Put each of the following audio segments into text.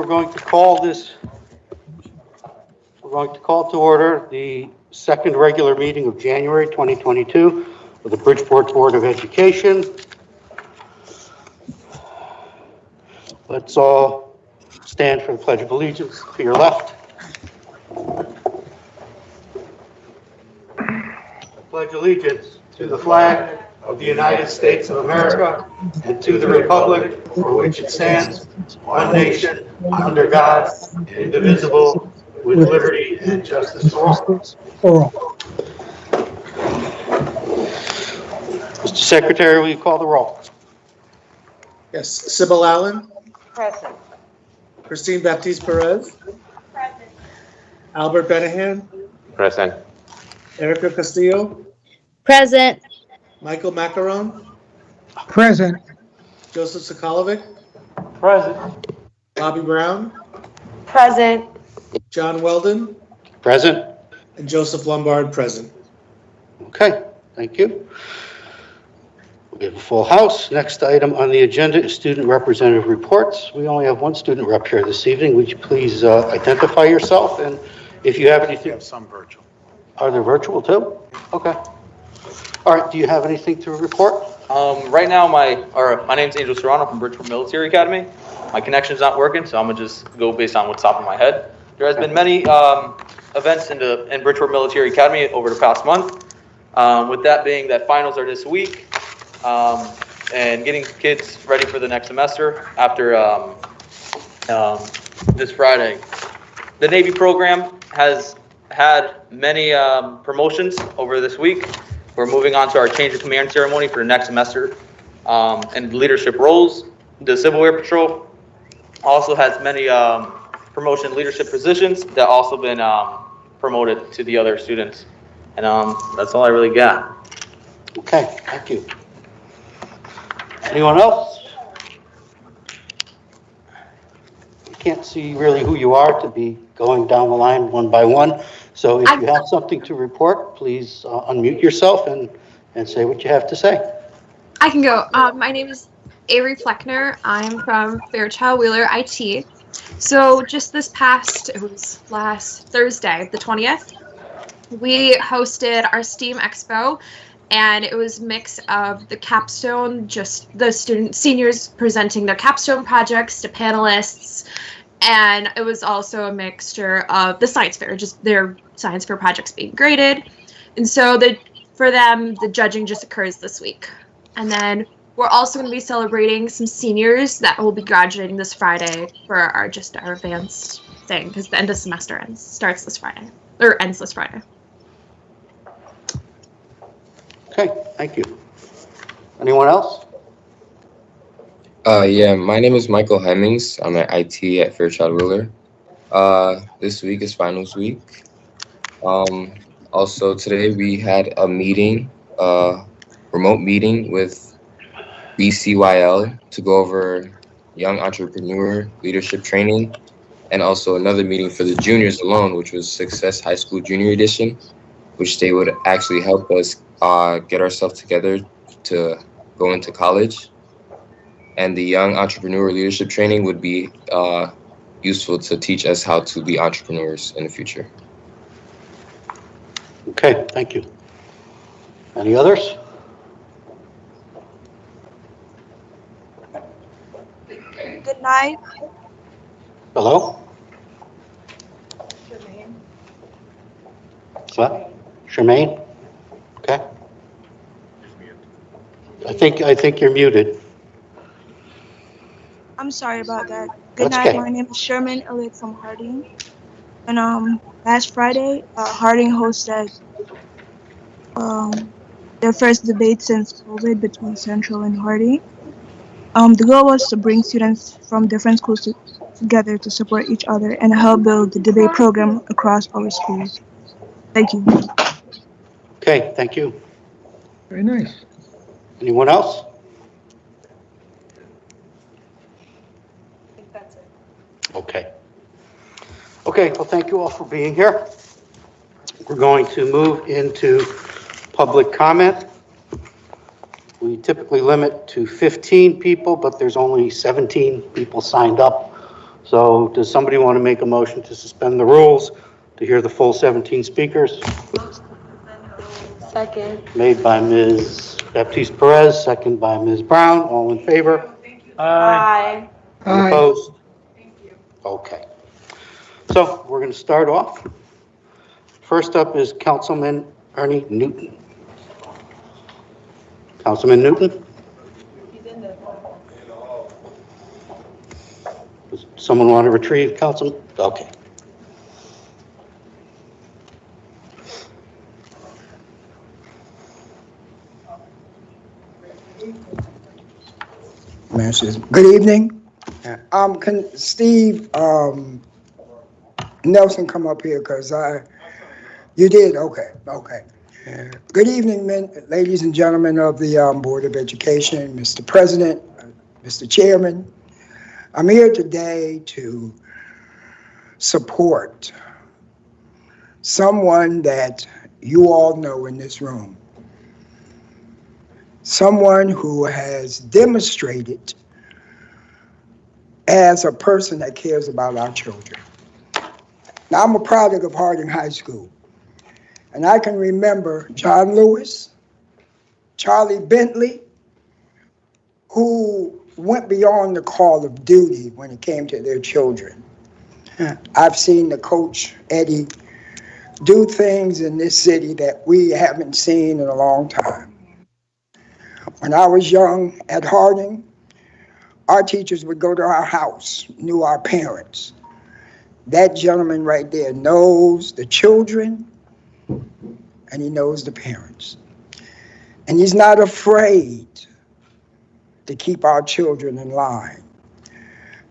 going to call to order the second regular meeting of January 2022 of the Bridgeport Board of Education. Let's all stand for the Pledge of Allegiance to your left. I pledge allegiance to the flag of the United States of America and to the republic for which it stands, one nation, under God, indivisible, with liberty and justice for all. Mr. Secretary, will you call the roll? Yes, Sybil Allen. Present. Christine Baptiste Perez. Present. Albert Benahan. Present. Erica Castillo. Present. Michael Macaron. Present. Joseph Sokolovic. Present. Bobby Brown. Present. John Weldon. Present. And Joseph Lombard present. Okay, thank you. We have a full house. Next item on the agenda is student representative reports. We only have one student rep here this evening. Would you please identify yourself, and if you have anything? We have some virtual. Are there virtual too? Okay. All right, do you have anything to report? Right now, my name's Angel Serrano from Bridgeport Military Academy. My connection's not working, so I'm gonna just go based on what's top of my head. There has been many events in Bridgeport Military Academy over the past month. With that being that finals are this week, and getting kids ready for the next semester after this Friday. The Navy program has had many promotions over this week. We're moving on to our change of command ceremony for the next semester and leadership roles. The Civil Air Patrol also has many promotion leadership positions that also been promoted to the other students. And that's all I really got. Okay, thank you. Anyone else? I can't see really who you are to be going down the line one by one. So if you have something to report, please unmute yourself and say what you have to say. I can go. My name is Avery Fleckner. I'm from Fairchild Wheeler IT. So just this past, it was last Thursday, the 20th, we hosted our STEAM Expo, and it was a mix of the capstone, just the seniors presenting their capstone projects to panelists, and it was also a mixture of the science fair, just their science fair projects being graded. And so for them, the judging just occurs this week. And then we're also going to be celebrating some seniors that will be graduating this Friday for our advanced thing, because the end of semester starts this Friday, or ends this Friday. Okay, thank you. Anyone else? Yeah, my name is Michael Hemmings. I'm at IT at Fairchild Wheeler. This week is finals week. Also today we had a meeting, remote meeting with BCYL to go over young entrepreneur leadership training, and also another meeting for the juniors alone, which was Success High School Junior Edition, which they would actually help us get ourselves together to go into college. And the young entrepreneur leadership training would be useful to teach us how to be entrepreneurs in the future. Okay, thank you. Any others? Good night. Hello? What? Charmaine? Okay. I think you're muted. I'm sorry about that. Good That's night. okay. My name is Sherman Elliott from Harding. And last Friday, Harding hosted their first debate since COVID between Central and Harding. The goal was to bring students from different schools together to support each other and help build the debate program across our schools. Thank you. Okay, thank you. Very nice. Anyone else? I think that's it. Okay. Okay, well, thank you all for being here. We're going to move into public comment. We typically limit to 15 people, but there's only 17 people signed up. So does somebody want to make a motion to suspend the rules to hear the full 17 speakers? Second. Made by Ms. Baptiste Perez, second by Ms. Brown. All in favor? Aye. Any Aye. opposed? Okay. So we're going to start off. First up is Councilman Ernie Newton. Councilman Newton? Does someone want to retrieve Councilman? Okay. Good evening. Can Steve Nelson come up here? Because you did? Okay. Good evening, ladies and gentlemen of the Board of Education, Mr. President, Mr. Chairman. I'm here today to support someone that you all know in this room. Someone who has demonstrated as a person that cares about our children. Now, I'm a product of Harding High School, and I can remember John Lewis, Charlie Bentley, who went beyond the call of duty when it came to their children. I've seen the coach, Eddie, do things in this city that we haven't seen in a long time. When I was young at Harding, our teachers would go to our house, knew our parents. That gentleman right there knows the children and he knows the parents. And he's not afraid to keep our children in line.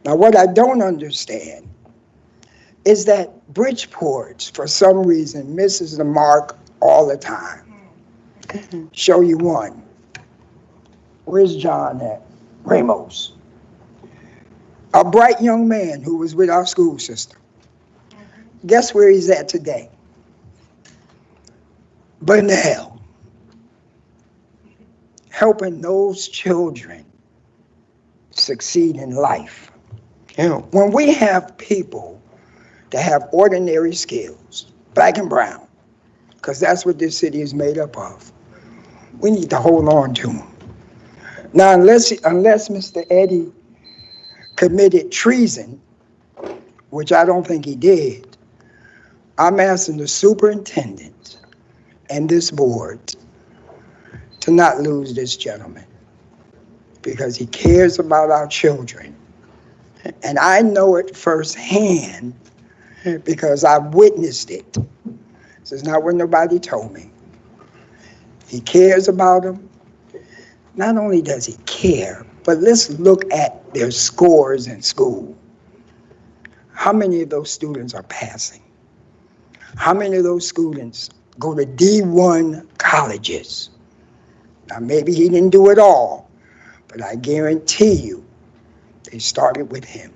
Now, what I don't understand is that Bridgeport, for some reason, misses the mark all the time. Show you one. Where's John at? Ramos. A bright young man who was with our school system. Guess where he's at today? Bunnell. Helping those children succeed in life. When we have people that have ordinary skills, black and brown, because that's what this city is made up of, we need to hold on to them. Now, unless Mr. Eddie committed treason, which I don't think he did, I'm asking the superintendent and this board to not lose this gentleman because he cares about our children. And I know it firsthand because I've witnessed it. This is not what nobody told me. He cares about them. Not only does he care, but let's look at their scores in school. How many of those students are passing? How many of those students go to D1 colleges? Now, maybe he didn't do it all, but I guarantee you they started with him.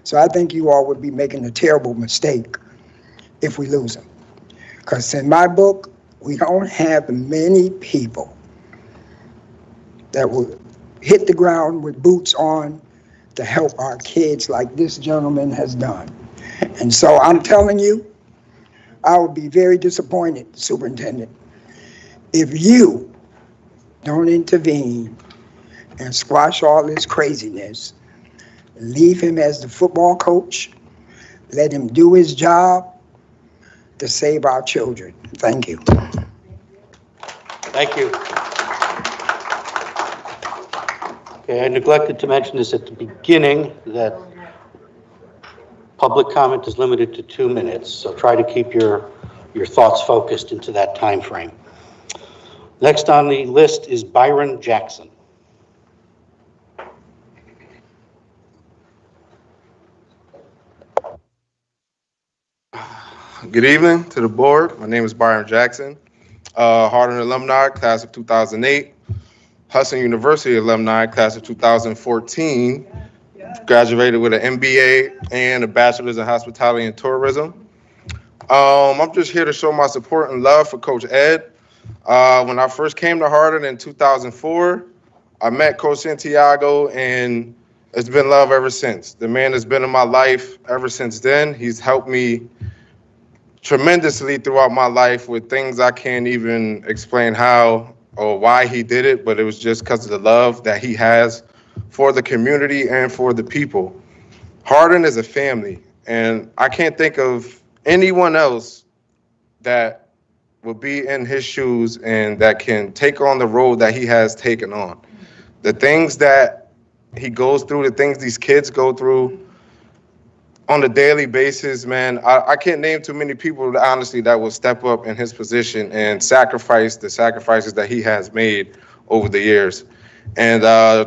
So I think you all would be making a terrible mistake if we lose him. Because in my book, we don't have many people that will hit the ground with boots on to help our kids like this gentleman has done. And so I'm telling you, I would be very disappointed, Superintendent, if you don't intervene and squash all this craziness, leave him as the football coach, let him do his job to save our children. Thank you. Thank you. Okay, I neglected to mention this at the beginning, that public comment is limited to 2 minutes, so try to keep your thoughts focused into that time frame. Next on the list is Byron Jackson. Good evening to the board. My name is Byron Jackson, Harding alumni, class of 2008, Hudson University alumni, class of 2014, graduated with an MBA and a bachelor's in hospitality and tourism. I'm just here to show my support and love for Coach Ed. When I first came to Harding in 2004, I met Coach Santiago in it's been love ever since. The man has been in my life ever since then. He's helped me tremendously throughout my life with things I can't even explain how or why he did it, but it was just because of the love that he has for the community and for the people. Hardin is a family, and I can't think of anyone else that will be in his shoes and that can take on the road that he has taken on. The things that he goes through, the things these kids go through on a daily basis, man, I can't name too many people, honestly, that will step up in his position and sacrifice the sacrifices that he has made over the years. And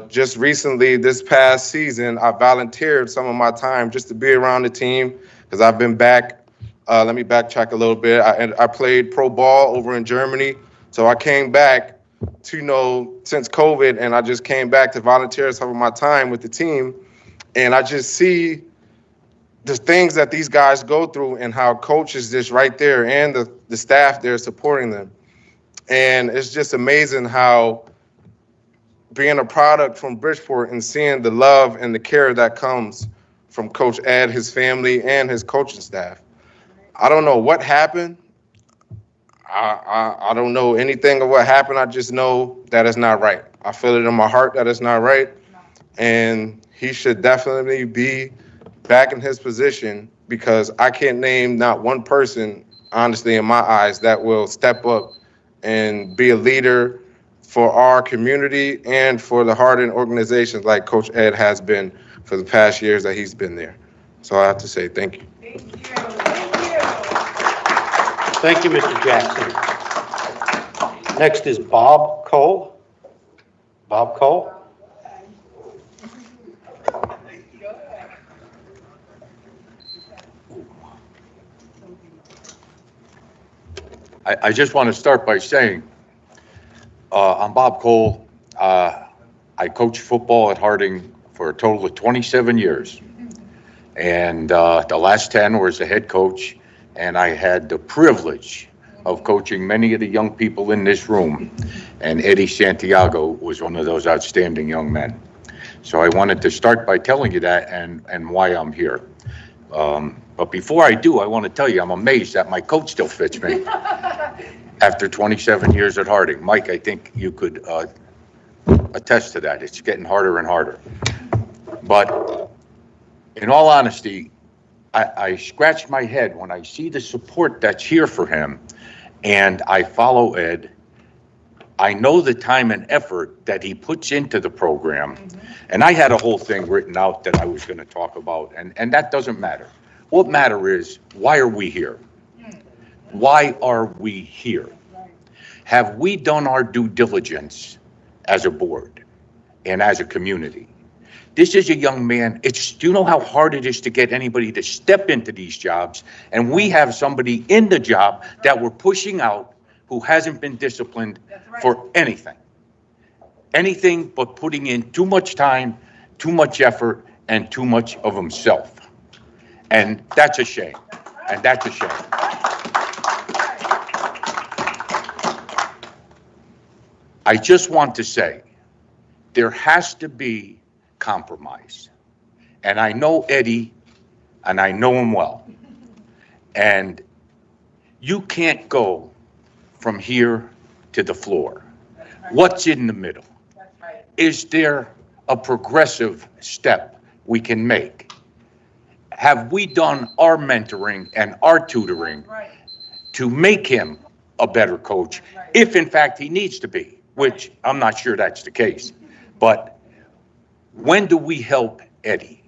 just recently, this past season, I volunteered some of my time just to be around the team because I've been back. Let me backtrack a little bit. I played pro ball over in Germany. So I came back to, since COVID, and I just came back to volunteer some of my time with the team. And I just see the things that these guys go through and how coach is just right there and the staff there supporting them. And it's just amazing how being a product from Bridgeport and seeing the love and the care that comes from Coach Ed, his family, and his coaching staff. I don't know what happened. I don't know anything of what happened. I just know that it's not right. I feel it in my heart that it's not right. And he should definitely be back in his position because I can't name not one person, honestly, in my eyes, that will step up and be a leader for our community and for the Hardin organizations like Coach Ed has been for the past years that he's been there. So I have to say thank you. Thank you, Mr. Jackson. Next is Bob Cole. Bob Cole. I just want to start by saying, I'm Bob Cole. I coached football at Harding for a total of 27 years. And the last 10 were as a head coach. And I had the privilege of coaching many of the young people in this room. And Eddie Santiago was one of those outstanding young men. So I wanted to start by telling you that and why I'm here. But before I do, I want to tell you, I'm amazed that my coach still fits me after 27 years at Harding. Mike, I think you could attest to that. It's getting harder and harder. But in all honesty, I scratch my head when I see the support that's here for him, and I follow Ed. I know the time and effort that he puts into the program, and I had a whole thing written out that I was going to talk about, and that doesn't matter. What matters is, why are we here? Why are we here? Have we done our due diligence as a board and as a community? This is a young man. Do you know how hard it is to get anybody to step into these jobs? And we have somebody in the job that we're pushing out who hasn't been disciplined for anything. Anything but putting in too much time, too much effort, and too much of himself. And that's a shame. And that's a shame. I just want to say, there has to be compromise. And I know Eddie, and I know him well. And you can't go from here to the floor. What's in the middle? Is there a progressive step we can make? Have we done our mentoring and our tutoring to make him a better coach, if in fact he needs to be, which I'm not sure that's the case. But when do we help Eddie?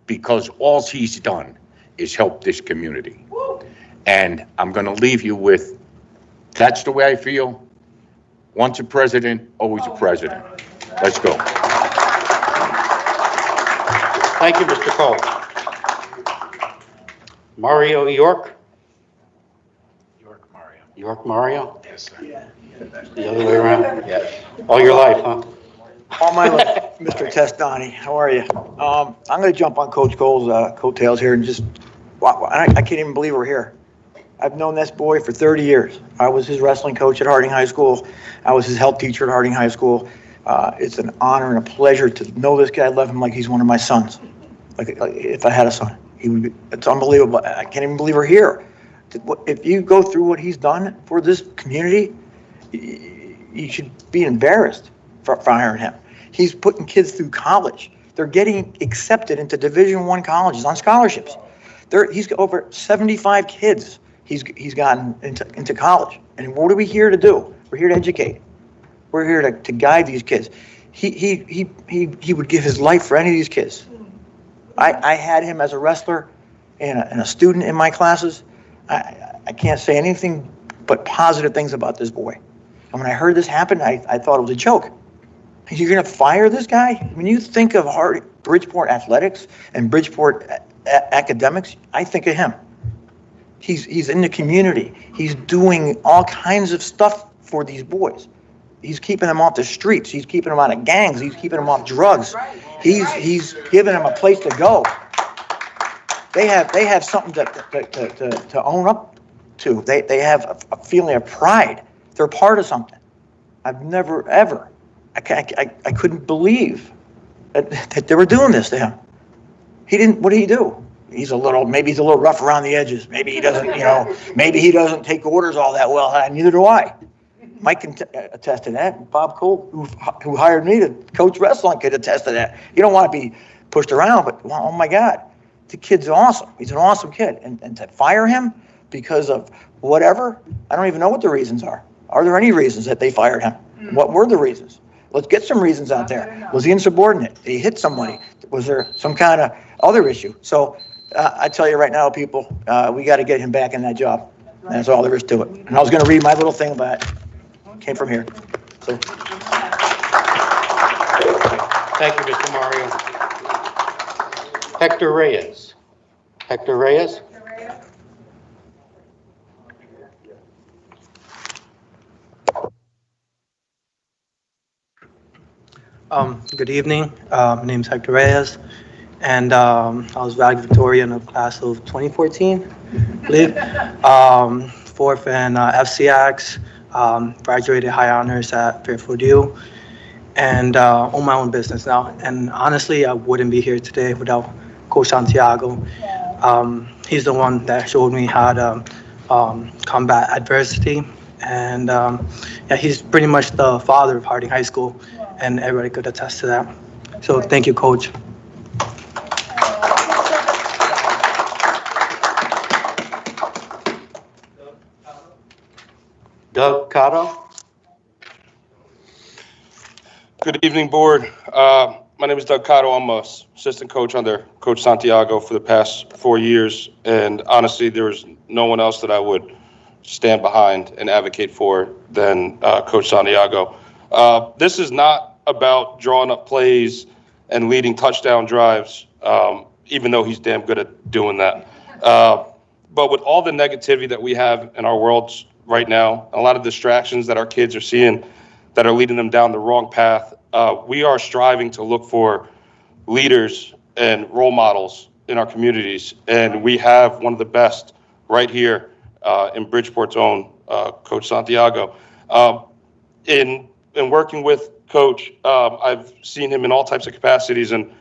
Because all he's done is help this community. And I'm going to leave you with, that's the way I feel. Once a president, always a president. Let's go. Thank you, Mr. Cole. Mario York? York Mario? Yes, sir. The other way around? Yes. All your life, huh? All my life. Mr. Testani, how are you? I'm going to jump on Coach Cole's coattails here and just, I can't even believe we're here. I've known this boy for 30 years. I was his wrestling coach at Harding High School. I was his health teacher at Harding High School. It's an honor and a pleasure to know this guy. I love him like he's one of my sons. Like if I had a son, he would be. It's unbelievable. I can't even believe we're here. If you go through what he's done for this community, you should be embarrassed for hiring him. He's putting kids through college. They're getting accepted into Division I colleges on scholarships. He's got over 75 kids he's gotten into college. And what are we here to do? We're here to educate. We're here to guide these kids. He would give his life for any of these kids. I had him as a wrestler and a student in my classes. I can't say anything but positive things about this boy. And when I heard this happen, I thought it was a joke. You're going to fire this guy? When you think of Bridgeport athletics and Bridgeport academics, I think of him. He's in the community. He's doing all kinds of stuff for these boys. He's keeping them off the streets. He's keeping them out of gangs. He's keeping them off drugs. He's giving them a place to go. They have something to own up to. They have a feeling of pride. They're part of something. I've never ever. I couldn't believe that they were doing this to him. He didn't. What did he do? Maybe he's a little rough around the edges. Maybe he doesn't. Maybe he doesn't take orders all that well. Neither do I. Mike can attest to that. Bob Cole, who hired me to coach wrestling, could attest to that. You don't want to be pushed around, but oh my God, the kid's awesome. He's an awesome kid, and to fire him because of whatever, I don't even know what the reasons are. Are there any reasons that they fired him? What were the reasons? Let's get some reasons out there. Was he insubordinate? Did he hit somebody? Was there some kind of other issue? So I tell you right now, people, we got to get him back in that job. That's all there is to it. And I was going to read my little thing about it. Came from here. So. Thank you, Mr. Mario. Hector Reyes. Hector Reyes? Good evening. My name is Hector Reyes, and I was valedictorian of class of 2014, I believe. Fourth in FCX, graduated high honors at Fairfield U, and own my own business now. And honestly, I wouldn't be here today without Coach Santiago. He's the one that showed me how to combat adversity. And yeah, he's pretty much the father of Harding High School, and everybody could attest to that. So thank you, Coach. Doug Cotto? Good evening, board. My name is Doug Cotto. I'm an assistant coach under Coach Santiago for the past 4 years. And honestly, there's no one else that I would stand behind and advocate for than Coach Santiago. This is not about drawing up plays and leading touchdown drives, even though he's damn good at doing that. But with all the negativity that we have in our world right now, a lot of distractions that our kids are seeing that are leading them down the wrong path, we are striving to look for leaders and role models in our communities. And we have one of the best right here in Bridgeport's own Coach Santiago. In working with Coach, I've seen him in all types of capacities, and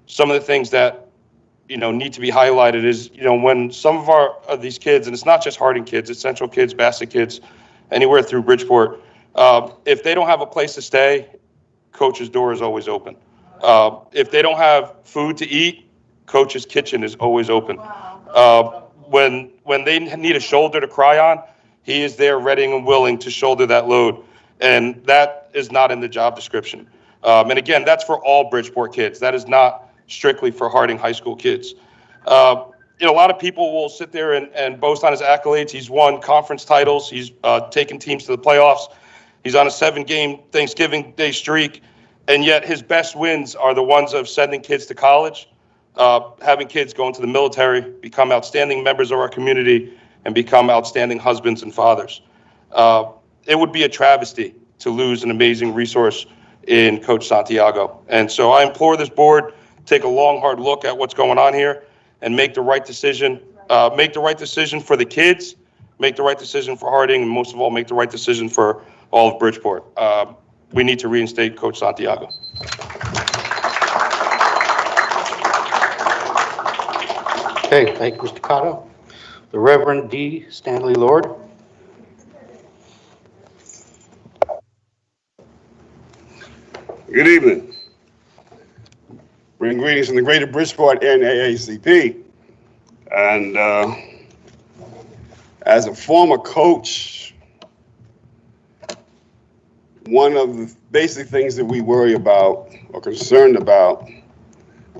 some of the things that need to be highlighted is, when some of these kids, and it's not just Harding kids, it's Central kids, Bassett kids, anywhere through Bridgeport, if they don't have a place to stay, Coach's door is always open. If they don't have food to eat, Coach's kitchen is always open. When they need a shoulder to cry on, he is there ready and willing to shoulder that load. And that is not in the job description. And again, that's for all Bridgeport kids. That is not strictly for Harding High School kids. A lot of people will sit there and boast on his accolades. He's won conference titles. He's taken teams to the playoffs. He's on a 7-game Thanksgiving Day streak. And yet his best wins are the ones of sending kids to college, having kids go into the military, become outstanding members of our community, and become outstanding husbands and fathers. It would be a travesty to lose an amazing resource in Coach Santiago. And so I implore this board, take a long, hard look at what's going on here and make the right decision. Make the right decision for the kids, make the right decision for Harding, and most of all, make the right decision for all of Bridgeport. we need to reinstate Coach Santiago. Okay, thank you, Mr. Cotto. The Reverend D. Stanley Lord. Good evening. Bring greetings from the Greater Bridgeport NAACP. And as a former coach, one of the basic things that we worry about or concerned about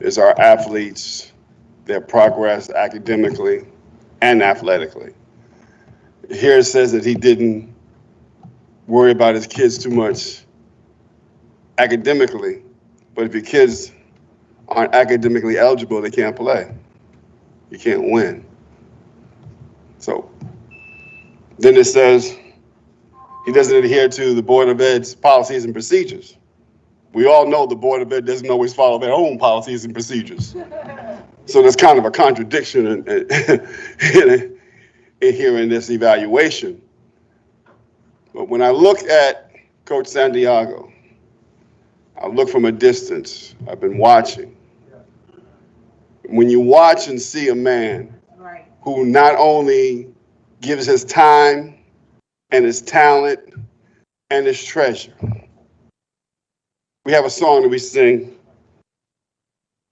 is our athletes, their progress academically and athletically. Here it says that he didn't worry about his kids too much academically, but if your kids aren't academically eligible, they can't play. You can't win. So then it says he doesn't adhere to the Board of Ed's policies and procedures. We all know the Board of Ed doesn't always follow their own policies and procedures. So there's kind of a contradiction in here in this evaluation. But when I look at Coach Santiago, I look from a distance. I've been watching. When you watch and see a man who not only gives his time and his talent and his treasure. We have a song that we sing,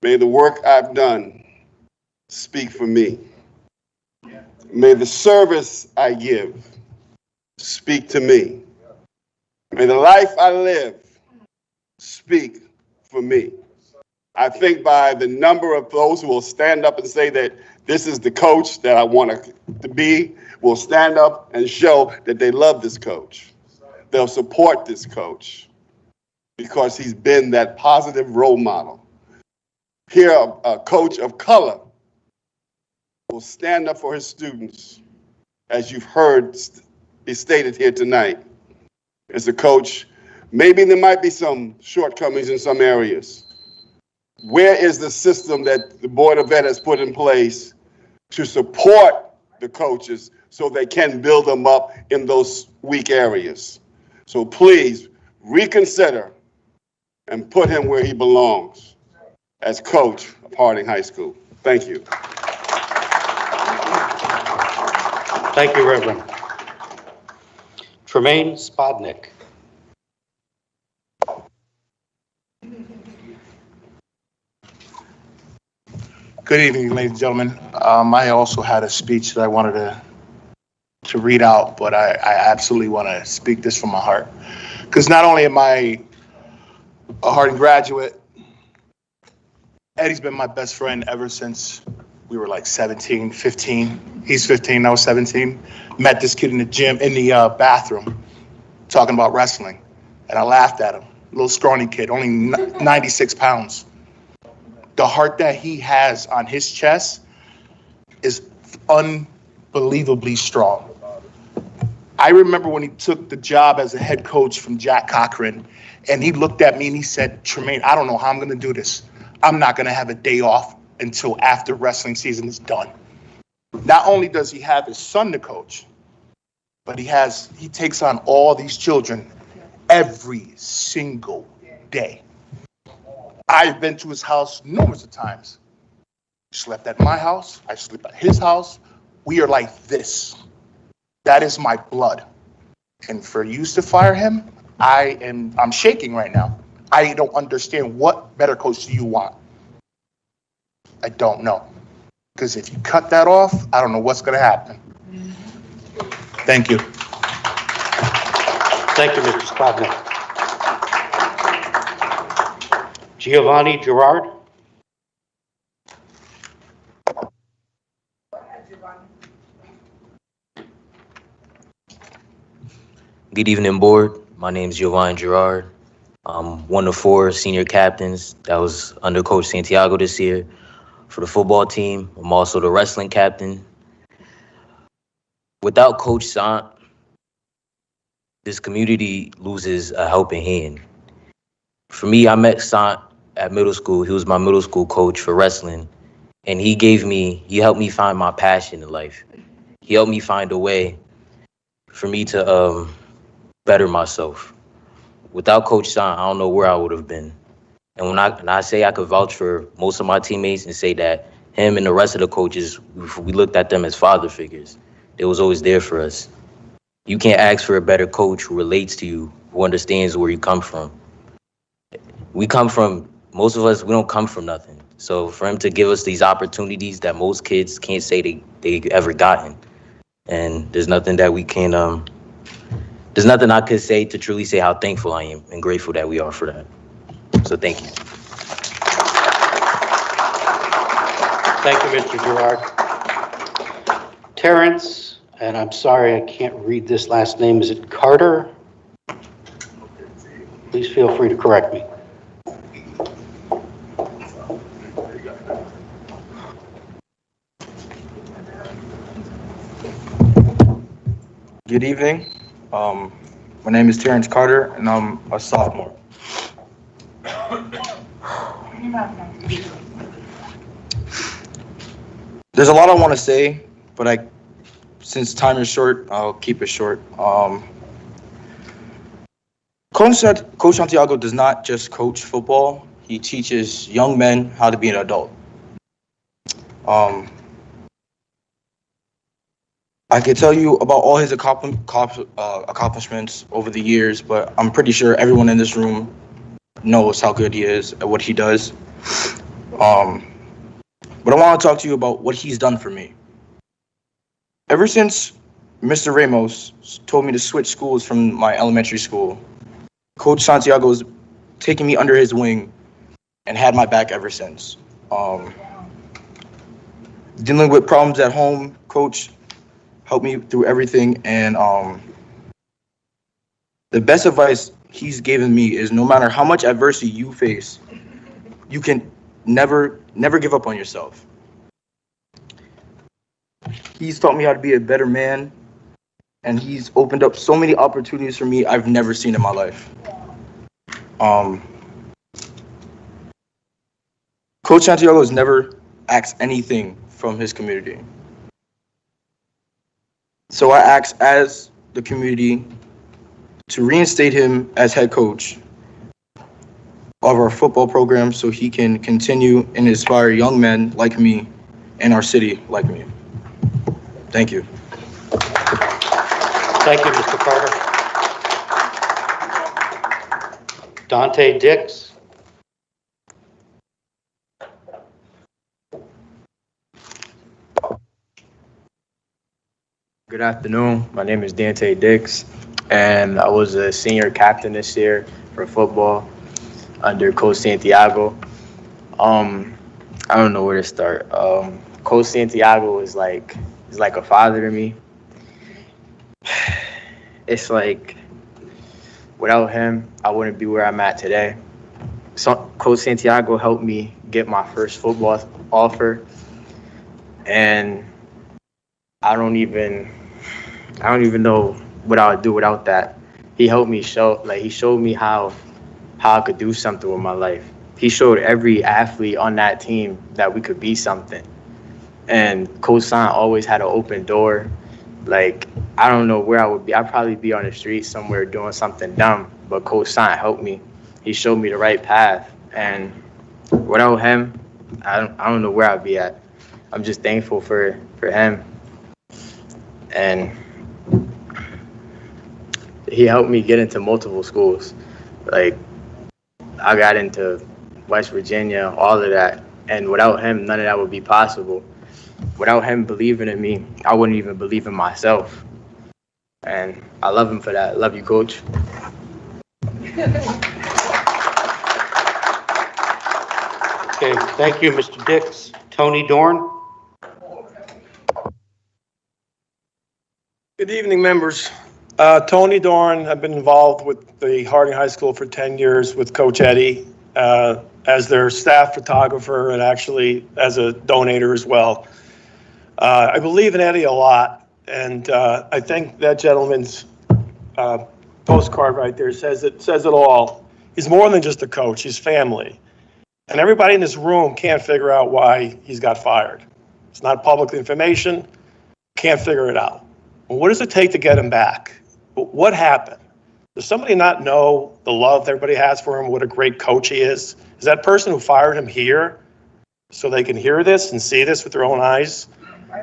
may the work I've done speak for me. May the service I give speak to me. May the life I live speak for me. I think by the number of those who will stand up and say that this is the coach that I want to be, will stand up and show that they love this coach. They'll support this coach because he's been that positive role model. Here, a coach of color will stand up for his students, as you've heard be stated here tonight. As a coach, maybe there might be some shortcomings in some areas. Where is the system that the Board of Ed has put in place to support the coaches so they can build them up in those weak areas? So please reconsider and put him where he belongs as coach of Harding High School. Thank you. Thank you, Reverend. Tremaine Spodnik. Good evening, ladies and gentlemen. I also had a speech that I wanted to read out, but I absolutely want to speak this from my heart. Because not only am I a Harding graduate, Eddie's been my best friend ever since we were like 17, 15. He's 15, I was 17. Met this kid in the gym, in the bathroom, talking about wrestling. And I laughed at him. Little scrawny kid, only 96 pounds. The heart that he has on his chest is unbelievably strong. I remember when he took the job as a head coach from Jack Cochran, and he looked at me and he said, Tremaine, I don't know how I'm going to do this. I'm not going to have a day off until after wrestling season is done. Not only does he have his son to coach, but he takes on all these children every single day. I've been to his house numerous of times. He slept at my house. I sleep at his house. We are like this. That is my blood. And for you to fire him, I'm shaking right now. I don't understand what better coach do you want. I don't know. Because if you cut that off, I don't know what's going to happen. Thank you. Thank you, Mr. Spodnik. Giovanni Gerard. Good evening, board. My name is Giovanni Gerard. I'm one of 4 senior captains that was under Coach Santiago this year for the football team. I'm also the wrestling captain. Without Coach Sant, this community loses a helping hand. For me, I met Sant at middle school. He was my middle school coach for wrestling. And he helped me find my passion in life. He helped me find a way for me to better myself. without Coach San, I don't know where I would have been. And when I say I could vouch for most of my teammates and say that him and the rest of the coaches, we looked at them as father figures. They was always there for us. You can't ask for a better coach who relates to you, who understands where you come from. Most of us, we don't come from nothing. So for him to give us these opportunities that most kids can't say they ever gotten. And there's nothing that we can, there's nothing I could say to truly say how thankful I am and grateful that we are for that. So thank you. Thank you, Mr. Gerard. Terrence, and I'm sorry I can't read this last name, is it Carter? Please feel free to correct me. Good evening. My name is Terrence Carter, and I'm a sophomore. There's a lot I want to say, but since time is short, I'll keep it short. Coach Santiago does not just coach football. He teaches young men how to be an adult. I could tell you about all his accomplishments over the years, but I'm pretty sure everyone in this room knows how good he is at what he does. But I want to talk to you about what he's done for me. Ever since Mr. Ramos told me to switch schools from my elementary school, Coach Santiago's taken me under his wing and had my back ever since. Dealing with problems at home, Coach helped me through everything, and the best advice he's given me is no matter how much adversity you face, you can never give up on yourself. He's taught me how to be a better man, and he's opened up so many opportunities for me I've never seen in my life. Coach Santiago has never asked anything from his community. So I ask as the community to reinstate him as head coach of our football program so he can continue and inspire young men like me in our city like me. Thank you. Thank you, Mr. Carter. Dante Dix. Good afternoon. My name is Dante Dix, and I was a senior captain this year for football under Coach Santiago. I don't know where to start. Coach Santiago is like a father to me. It's like without him, I wouldn't be where I'm at today. So Coach Santiago helped me get my first football offer, and I don't even know what I would do without that. He helped me he showed me how I could do something with my life. He showed every athlete on that team that we could be something. And Coach San always had an open door. Like, I don't know where I would be. I'd probably be on the street somewhere doing something dumb, but Coach San helped me. He showed me the right path. And without him, I don't know where I'd be at. I'm just thankful for him. And he helped me get into multiple schools. Like, I got into West Virginia, all of that. And without him, none of that would be possible. Without him believing in me, I wouldn't even believe in myself. And I love him for that. Love you, Coach. Okay, thank you, Mr. Dix. Tony Dorn. Good evening, members. Tony Dorn, I've been involved with the Harding High School for 10 years with Coach Eddie as their staff photographer and actually as a donator as well. I believe in Eddie a lot, and I think that gentleman's postcard right there says it all. He's more than just a coach, he's family. And everybody in this room can't figure out why he's got fired. It's not public information, can't figure it out. What does it take to get him back? What happened? Does somebody not know the love everybody has for him, what a great coach he is? Is that person who fired him here so they can hear this and see this with their own eyes?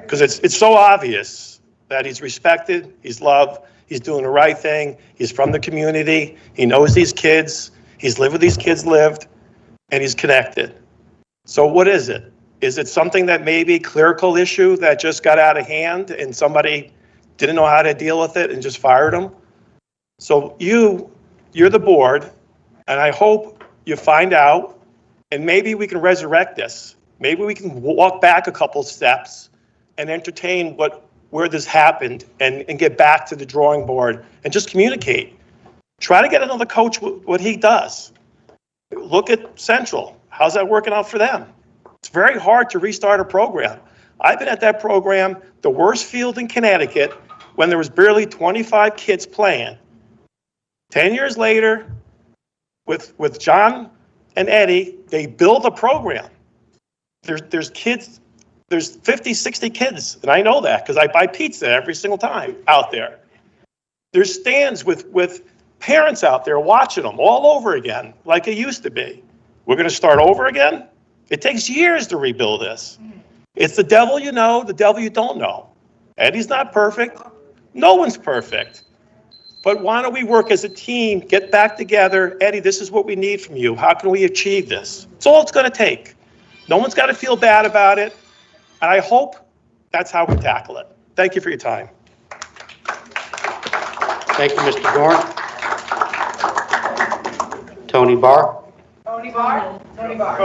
Because it's so obvious that he's respected, he's loved, he's doing the right thing, he's from the community, he knows these kids, he's lived with these kids lived, and he's connected. So what is it? Is it something that maybe a clerical issue that just got out of hand and somebody didn't know how to deal with it and just fired him? So you're the board, and I hope you find out, and maybe we can resurrect this. Maybe we can walk back a couple steps and entertain where this happened and get back to the drawing board and just communicate. Try to get another coach what he does. Look at Central. How's that working out for them? It's very hard to restart a program. I've been at that program, the worst field in Connecticut, when there was barely 25 kids playing. 10 years later, with John and Eddie, they build a program. There's kids, there's 50, 60 kids, and I know that because I buy pizza every single time out there. There's stands with parents out there watching them all over again, like it used to be. We're going to start over again? It takes years to rebuild this. It's the devil you know, the devil you don't know. Eddie's not perfect. No one's perfect. But why don't we work as a team, get back together? Eddie, this is what we need from you. How can we achieve this? It's all it's going to take. No one's got to feel bad about it. And I hope that's how we tackle it. Thank you for your time. Thank you, Mr. Dorn. Tony Barr. Tony Barr? Tony Barr.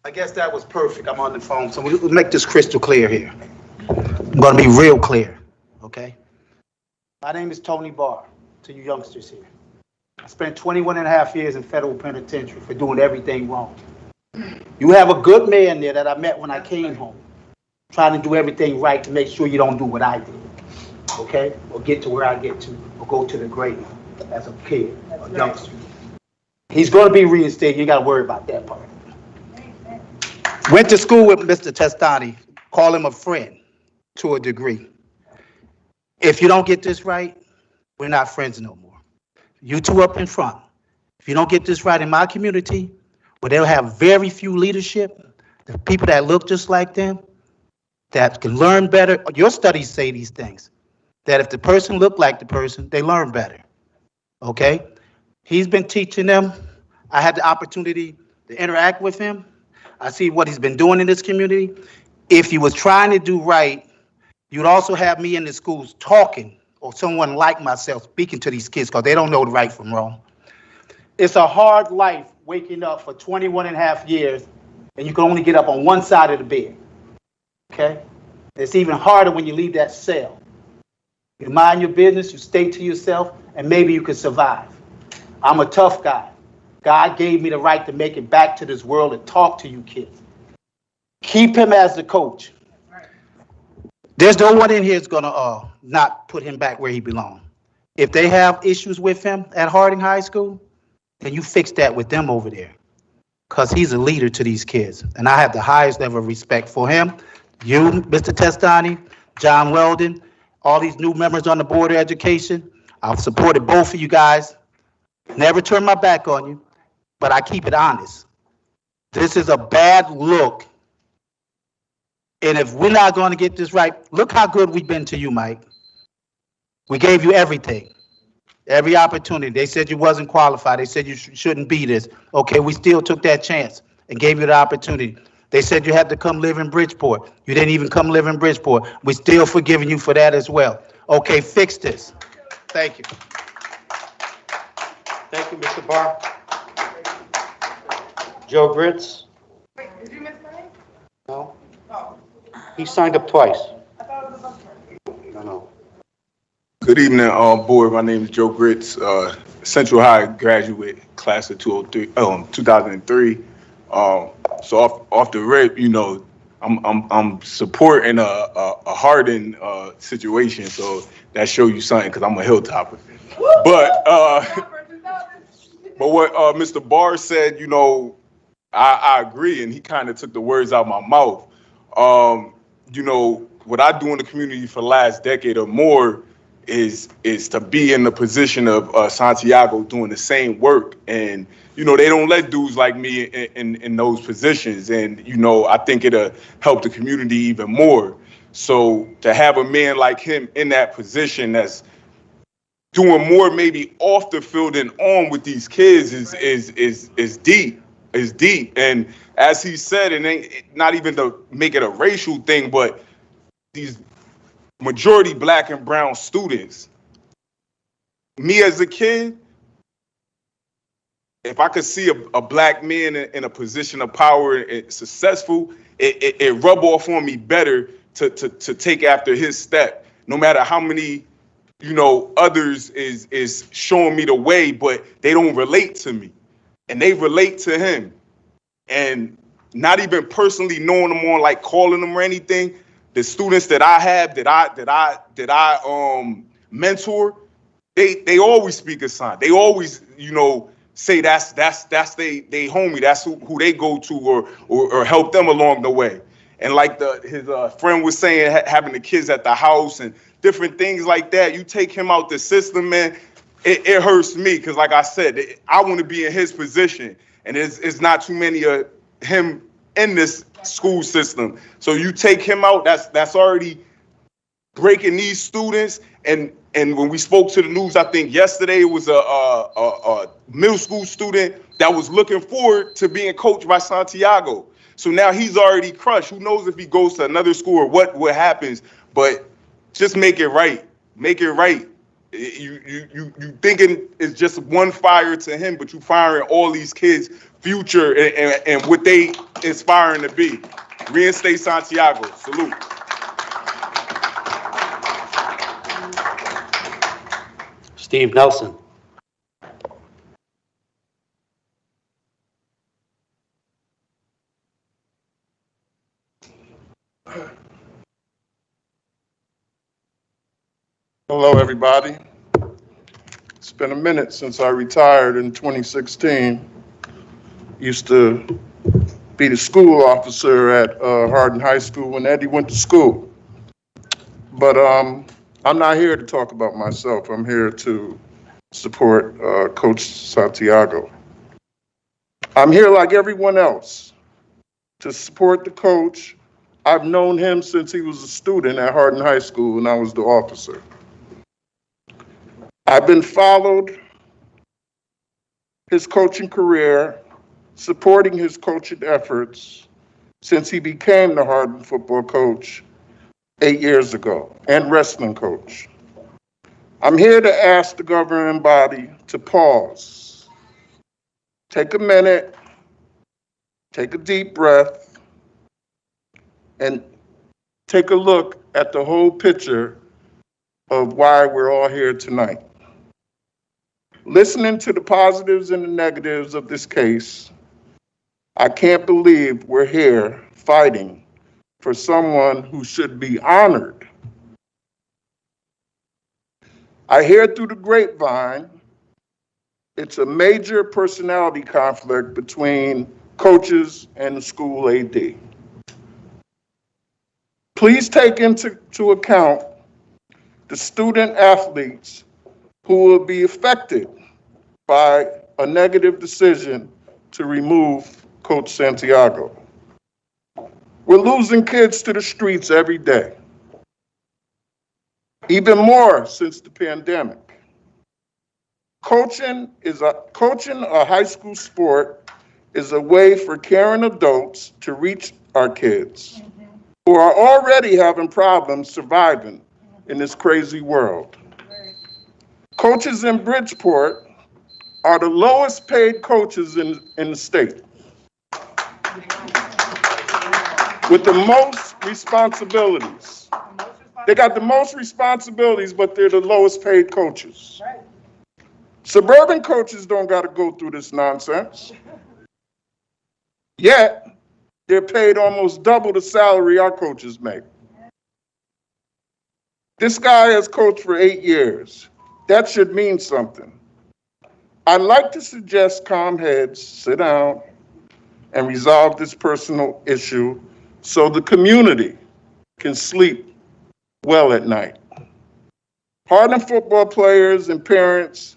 I guess that was perfect. I'm on the phone, so we'll make this crystal clear here. I'm going to be real clear, okay? My name is Tony Barr, to you youngsters here. I spent 21 and a half years in federal penitentiary for doing everything wrong. You have a good man there that I met when I came home, trying to do everything right to make sure you don't do what I did, okay? Or get to where I get to, or go to the grave as a kid, a youngster. He's going to be reinstated. You got to worry about that part. Went to school with Mr. Testani. Call him a friend to a degree. If you don't get this right, we're not friends no more. You two up in front. If you don't get this right in my community, where they'll have very few leadership, the people that look just like them, that can learn better. Your studies say these things, that if the person look like the person, they learn better, okay? He's been teaching them. I had the opportunity to interact with him. I see what he's been doing in this community. If he was trying to do right, you'd also have me in the schools talking, or someone like myself speaking to these kids because they don't know the right from wrong. It's a hard life waking up for 21 and a half years and you can only get up on one side of the bed, okay? It's even harder when you leave that cell. You mind your business, you stay to yourself, and maybe you can survive. I'm a tough guy. God gave me the right to make it back to this world and talk to you kids. Keep him as the coach. There's no one in here that's gonna not put him back where he belongs. If they have issues with him at Harding High School, then you fix that with them over there. Because he's a leader to these kids. And I have the highest level of respect for him. You, Mr. Testani, John Weldon, all these new members on the Board of Education. I've supported both of you guys. Never turn my back on you, but I keep it honest. This is a bad look. And if we're not going to get this right, look how good we've been to you, Mike. We gave you everything, every opportunity. They said you wasn't qualified. They said you shouldn't be this. Okay, we still took that chance and gave you the opportunity. They said you had to come live in Bridgeport. You didn't even come live in Bridgeport. We're still forgiving you for that as well. Okay, fix this. Thank you. Thank you, Mr. Barr. Joe Gritz? Wait, did you miss my name? No? Oh. He signed up twice. I thought it was above. No. Good evening, board. My name is Joe Gritz, Central High graduate, class of 2003. So off the rip, you know, I'm supporting a Harding situation, so that show you something because I'm a hilltopper. But what Mr. Barr said, you know, I agree, and he kind of took the words out of my mouth. You know, what I do in the community for the last decade or more is to be in the position of Santiago doing the same work. And, you know, they don't let dudes like me in those positions. And, you know, I think it'll help the community even more. So to have a man like him in that position that's doing more maybe off the field and on with these kids is deep. Is deep. And as he said, and not even to make it a racial thing, but these majority black and brown students. Me as a kid, if I could see a black man in a position of power and successful, it rub off on me better to take after his step. No matter how many, you know, others is showing me the way, but they don't relate to me. And they relate to him. And not even personally knowing them on like calling them or anything, the students that I have that I mentor, they always speak a sign. They always, you know, say that's they homie, that's who they go to or help them along the way. And like his friend was saying, having the kids at the house and different things like that, you take him out the system, man, it hurts me because like I said, I want to be in his position. And it's not too many of him in this school system. So you take him out, that's already breaking these students. And when we spoke to the news, I think yesterday, it was a middle school student that was looking forward to being coached by Santiago. So now he's already crushed. Who knows if he goes to another school or what happens? But just make it right. Make it right. You thinking it's just one fire to him, but you firing all these kids' future and what they inspiring to be. Reinstate Santiago. Salute. Steve Nelson. Hello, everybody. It's been a minute since I retired in 2016. Used to be the school officer at Hardin High School when Eddie went to school. But I'm not here to talk about myself. I'm here to support Coach Santiago. I'm here like everyone else to support the coach. I've known him since he was a student at Hardin High School and I was the officer. I've been followed his coaching career, supporting his coaching efforts since he became the Hardin football coach 8 years ago and wrestling coach. I'm here to ask the governing body to pause, take a minute, take a deep breath, and take a look at the whole picture of why we're all here tonight. Listening to the positives and the negatives of this case, I can't believe we're here fighting for someone who should be honored. I hear through the grapevine, it's a major personality conflict between coaches and the school AD. Please take into account the student athletes who will be affected by a negative decision to remove Coach Santiago. We're losing kids to the streets every day, even more since the pandemic. Coaching a high school sport is a way for caring adults to reach our kids who are already having problems surviving in this crazy world. Coaches in Bridgeport are the lowest paid coaches in the state, with the most responsibilities. They got the most responsibilities, but they're the lowest paid coaches. Suburban coaches don't got to go through this nonsense. Yet, they're paid almost double the salary our coaches make. This guy has coached for 8 years. That should mean something. I'd like to suggest calm heads, sit down, and resolve this personal issue so the community can sleep well at night. Harding football players and parents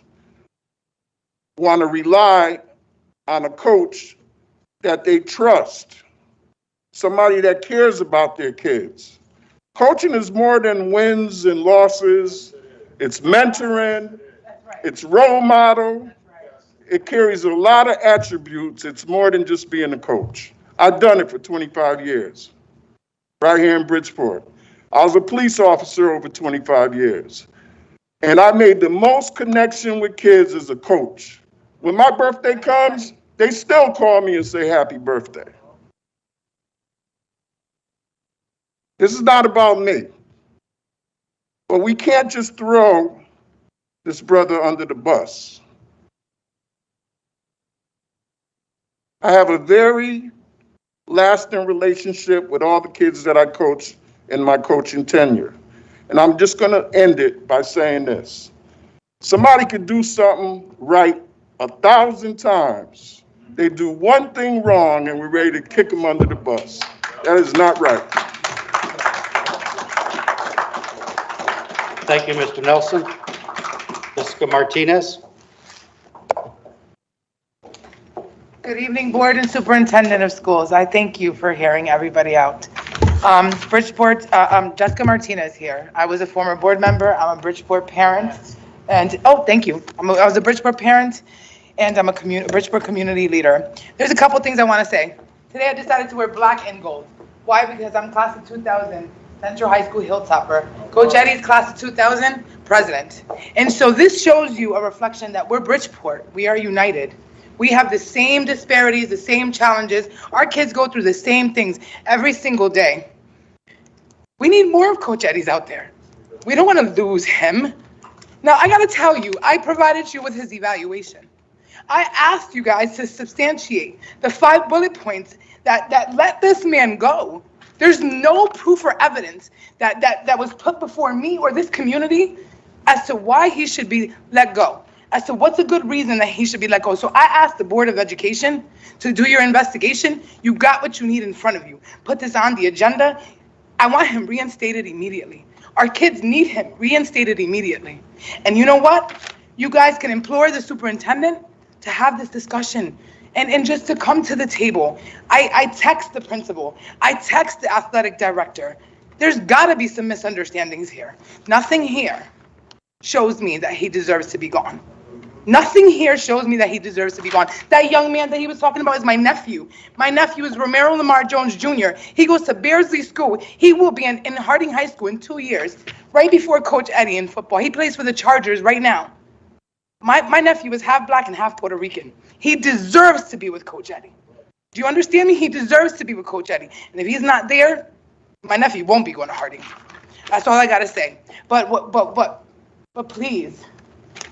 want to rely on a coach that they trust, somebody that cares about their kids. Coaching is more than wins and losses. It's mentoring, it's role model. It carries a lot of attributes. It's more than just being a coach. I've done it for 25 years, right here in Bridgeport. I was a police officer over 25 years. And I made the most connection with kids as a coach. When my birthday comes, they still call me and say happy birthday. This is not about me. But we can't just throw this brother under the bus. I have a very lasting relationship with all the kids that I coach in my coaching tenure. And I'm just going to end it by saying this. Somebody could do something right 1,000 times. They do one thing wrong and we're ready to kick them under the bus. That is not right. Thank you, Mr. Nelson. Jessica Martinez. Good evening, Board and Superintendent of Schools. I thank you for hearing everybody out. Bridgeport, Jessica Martinez here. I was a former board member. I'm a Bridgeport parent. And, oh, thank you. I was a Bridgeport parent, and I'm a Bridgeport community leader. There's a couple things I want to say. Today I decided to wear black and gold. Why? Because I'm class of 2000, Central High School Hilltopper. Coach Eddie's class of 2000, president. And so this shows you a reflection that we're Bridgeport. We are united. We have the same disparities, the same challenges. Our kids go through the same things every single day. We need more of Coach Eddie's out there. We don't want to lose him. Now, I got to tell you, I provided you with his evaluation. I asked you guys to substantiate the 5 bullet points that let this man go. There's no proof or evidence that was put before me or this community as to why he should be let go, as to what's a good reason that he should be let go. So I asked the Board of Education to do your investigation. You got what you need in front of you. Put this on the agenda. I want him reinstated immediately. Our kids need him reinstated immediately. And you know what? You guys can implore the superintendent to have this discussion and just to come to the table. I text the principal. I text the athletic director. There's got to be some misunderstandings here. Nothing here shows me that he deserves to be gone. Nothing here shows me that he deserves to be gone. That young man that he was talking about is my nephew. My nephew is Romero Lamar Jones Jr. He goes to Beardsley School. He will be in Harding High School in 2 years, right before Coach Eddie in football. He plays for the Chargers right now. My nephew is half black and half Puerto Rican. He deserves to be with Coach Eddie. Do you understand me? He deserves to be with Coach Eddie. And if he's not there, my nephew won't be going to Harding. That's all I got to say. But please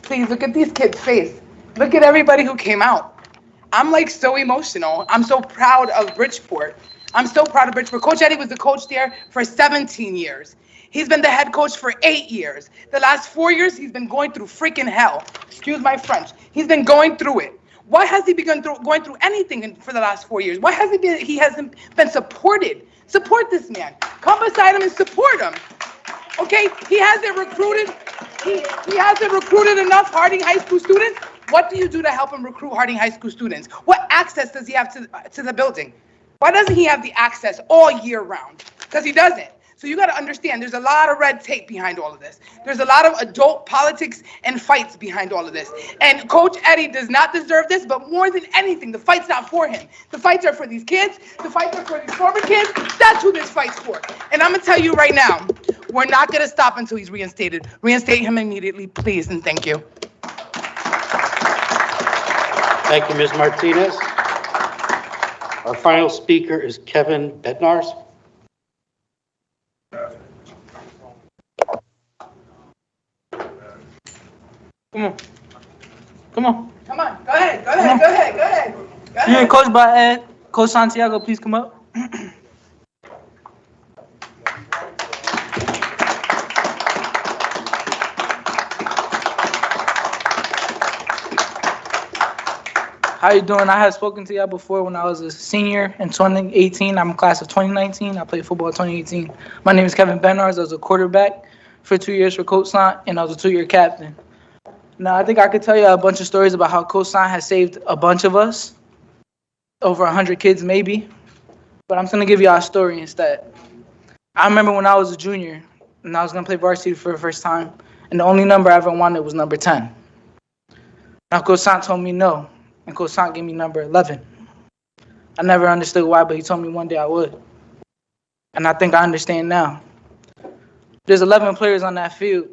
look at these kids' face. Look at everybody who came out. I'm like so emotional. I'm so proud of Bridgeport. I'm so proud of Bridgeport. Coach Eddie was the coach there for 17 years. He's been the head coach for 8 years. The last 4 years, he's been going through freaking hell. Excuse my French. He's been going through it. Why has he been going through anything for the last 4 years? Why has he hasn't been supported? Support this man. Come beside him and support him. Okay, he hasn't recruited. He hasn't recruited enough Harding High School students. What do you do to help him recruit Harding High School students? What access does he have to the building? Why doesn't he have the access all year round? Because he doesn't. So you got to understand, there's a lot of red tape behind all of this. There's a lot of adult politics and fights behind all of this. And Coach Eddie does not deserve this, but more than anything, the fight's not for him. The fights are for these kids. The fights are for these former kids. That's who this fight's for. And I'm going to tell you right now, we're not going to stop until he's reinstated. Reinstate him immediately, please, and thank you. Thank you, Ms. Martinez. Our final speaker is Kevin Benards. Come on. Come on. Come on. Go ahead. Go ahead. Go ahead. Go ahead. Go ahead. You're coached by Ed. Coach Santiago, please come up. How you doing? I had spoken to y'all before when I was a senior in 2018. I'm a class of 2019. I played football in 2018. My name is Kevin Benards. I was a quarterback for 2 years for Coach Sant, and I was a 2-year captain. Now, I think I could tell you a bunch of stories about how Coach Sant has saved a bunch of us, over 100 kids maybe, but I'm just going to give y'all a story instead. I remember when I was a junior, and I was going to play varsity for the first time, and the only number I ever wanted was number 10. Now, Coach Sant told me no, and Coach Sant gave me number 11. I never understood why, but he told me one day I would. And I think I understand now. There's 11 players on that field,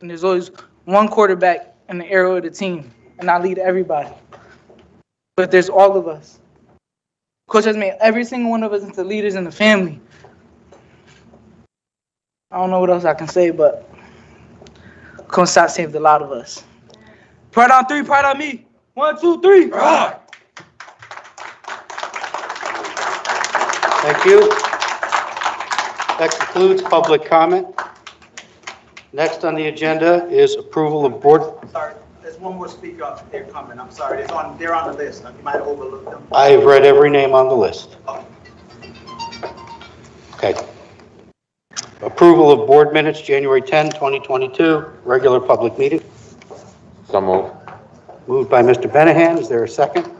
and there's always one quarterback in the arrow of the team, and I lead everybody. But there's all of us. Coach has made every single one of us into leaders in the family. I don't know what else I can say, but Coach Sant saved a lot of us. Pride on three, pride on me. 1, 2, 3. Pride. Thank you. That concludes public comment. Next on the agenda is approval of board. Sorry, there's one more speaker up there coming. I'm sorry. They're on the list. You might have overlooked them. I have read every name on the list. Okay. Approval of board minutes, January 10, 2022, regular public meeting. So moved. Moved by Mr. Benahan. Is there a second?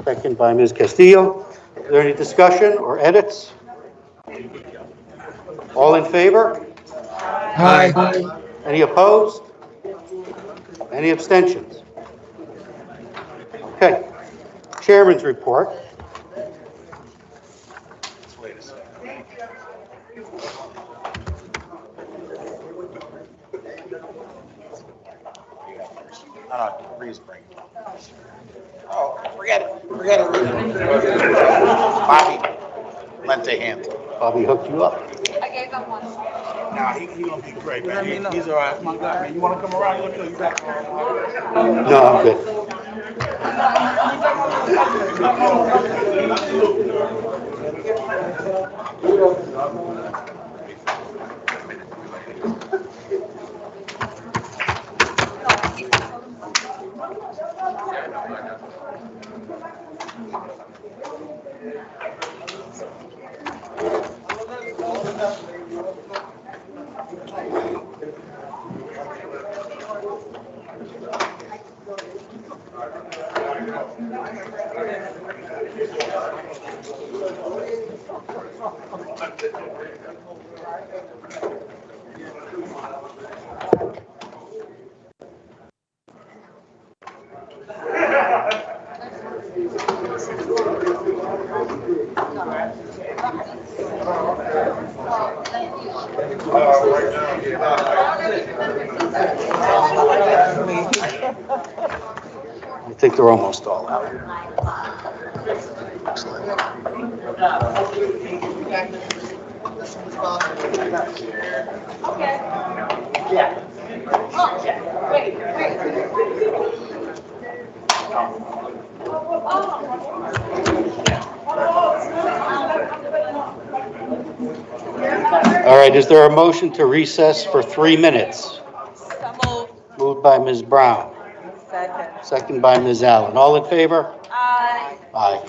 Second by Ms. Castillo. Is there any discussion or edits? All in favor? Aye. Any opposed? Any abstentions? Okay. Chairman's report. Breeze break. Oh, forget it. Bobby lent a hand. Bobby hooked you up. I gave them one. Nah, he gonna be great, man. He's all right. My God, man. You wanna come around? Let me know you back. No, I'm good. I think they're almost all out. All right, is there a motion to recess for 3 minutes? Moved by Ms. Brown. Second by Ms. Allen. All in favor? Aye. Aye.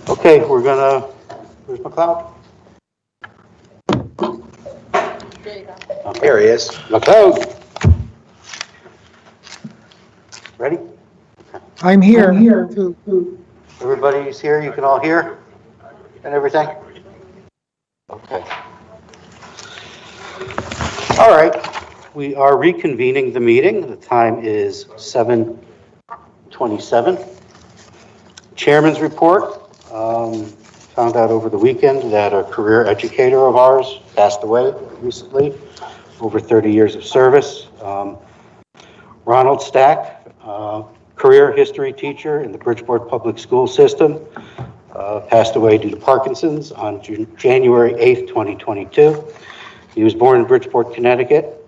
Okay, we're gonna, where's McLeod? There he is. McLeod. Ready? I'm here. Everybody's here, you can all hear and everything? Okay. All right, we are reconvening the meeting. The time is 7:27. Chairman's report. Found out over the weekend that a career educator of ours passed away recently, over 30 years of service. Ronald Stack, career history teacher in the Bridgeport Public School System, passed away due to Parkinson's on January 8th, 2022. He was born in Bridgeport, Connecticut,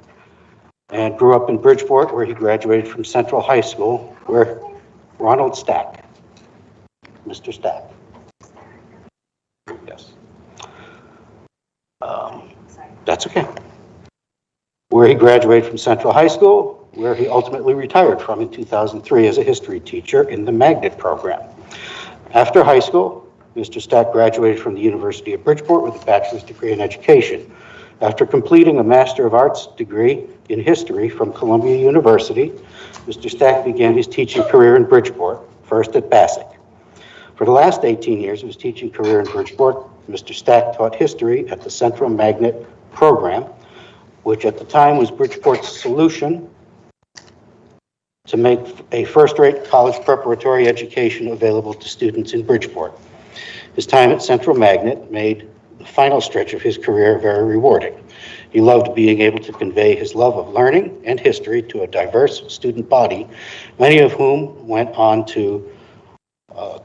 and grew up in Bridgeport, where he graduated from Central High School, where Ronald Stack, Mr. Stack. Yes. That's okay. Where he graduated from Central High School, where he ultimately retired from in 2003 as a history teacher in the Magnet program. After high school, Mr. Stack graduated from the University of Bridgeport with a bachelor's degree in education. After completing a Master of Arts degree in history from Columbia University, Mr. Stack began his teaching career in Bridgeport, first at Bassick. For the last 18 years of his teaching career in Bridgeport, Mr. Stack taught history at the Central Magnet program, which at the time was Bridgeport's solution to make a first-rate college preparatory education available to students in Bridgeport. His time at Central Magnet made the final stretch of his career very rewarding. He loved being able to convey his love of learning and history to a diverse student body, many of whom went on to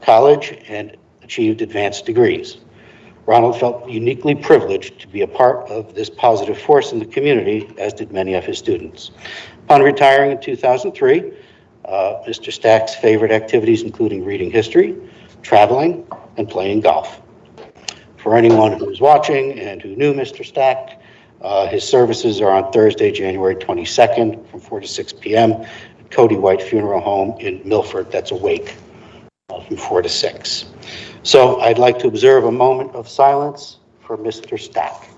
college and achieved advanced degrees. Ronald felt uniquely privileged to be a part of this positive force in the community, as did many of his students. Upon retiring in 2003, Mr. Stack's favorite activities including reading history, traveling, and playing golf. For anyone who was watching and who knew Mr. Stack, his services are on Thursday, January 22nd from 4 to 6 p.m. at Cody White Funeral Home in Milford. That's a wake from 4 to 6. So I'd like to observe a moment of silence for Mr. Stack.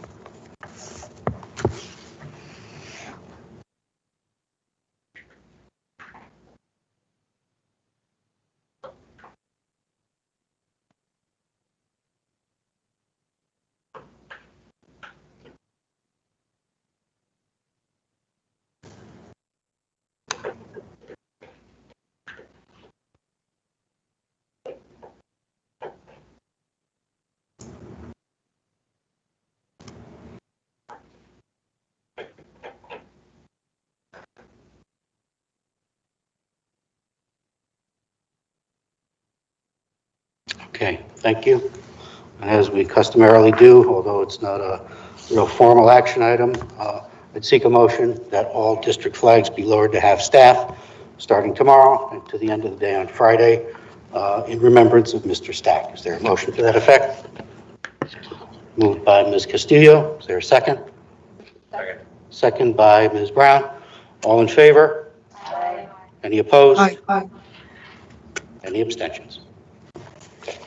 Okay, thank you. And as we customarily do, although it's not a real formal action item, I'd seek a motion that all district flags be lowered to half staff starting tomorrow and to the end of the day on Friday in remembrance of Mr. Stack. Is there a motion to that effect? Moved by Ms. Castillo. Is there a second? second by Ms. Brown. All in favor? Aye. Any opposed? Aye. Any abstentions? Okay.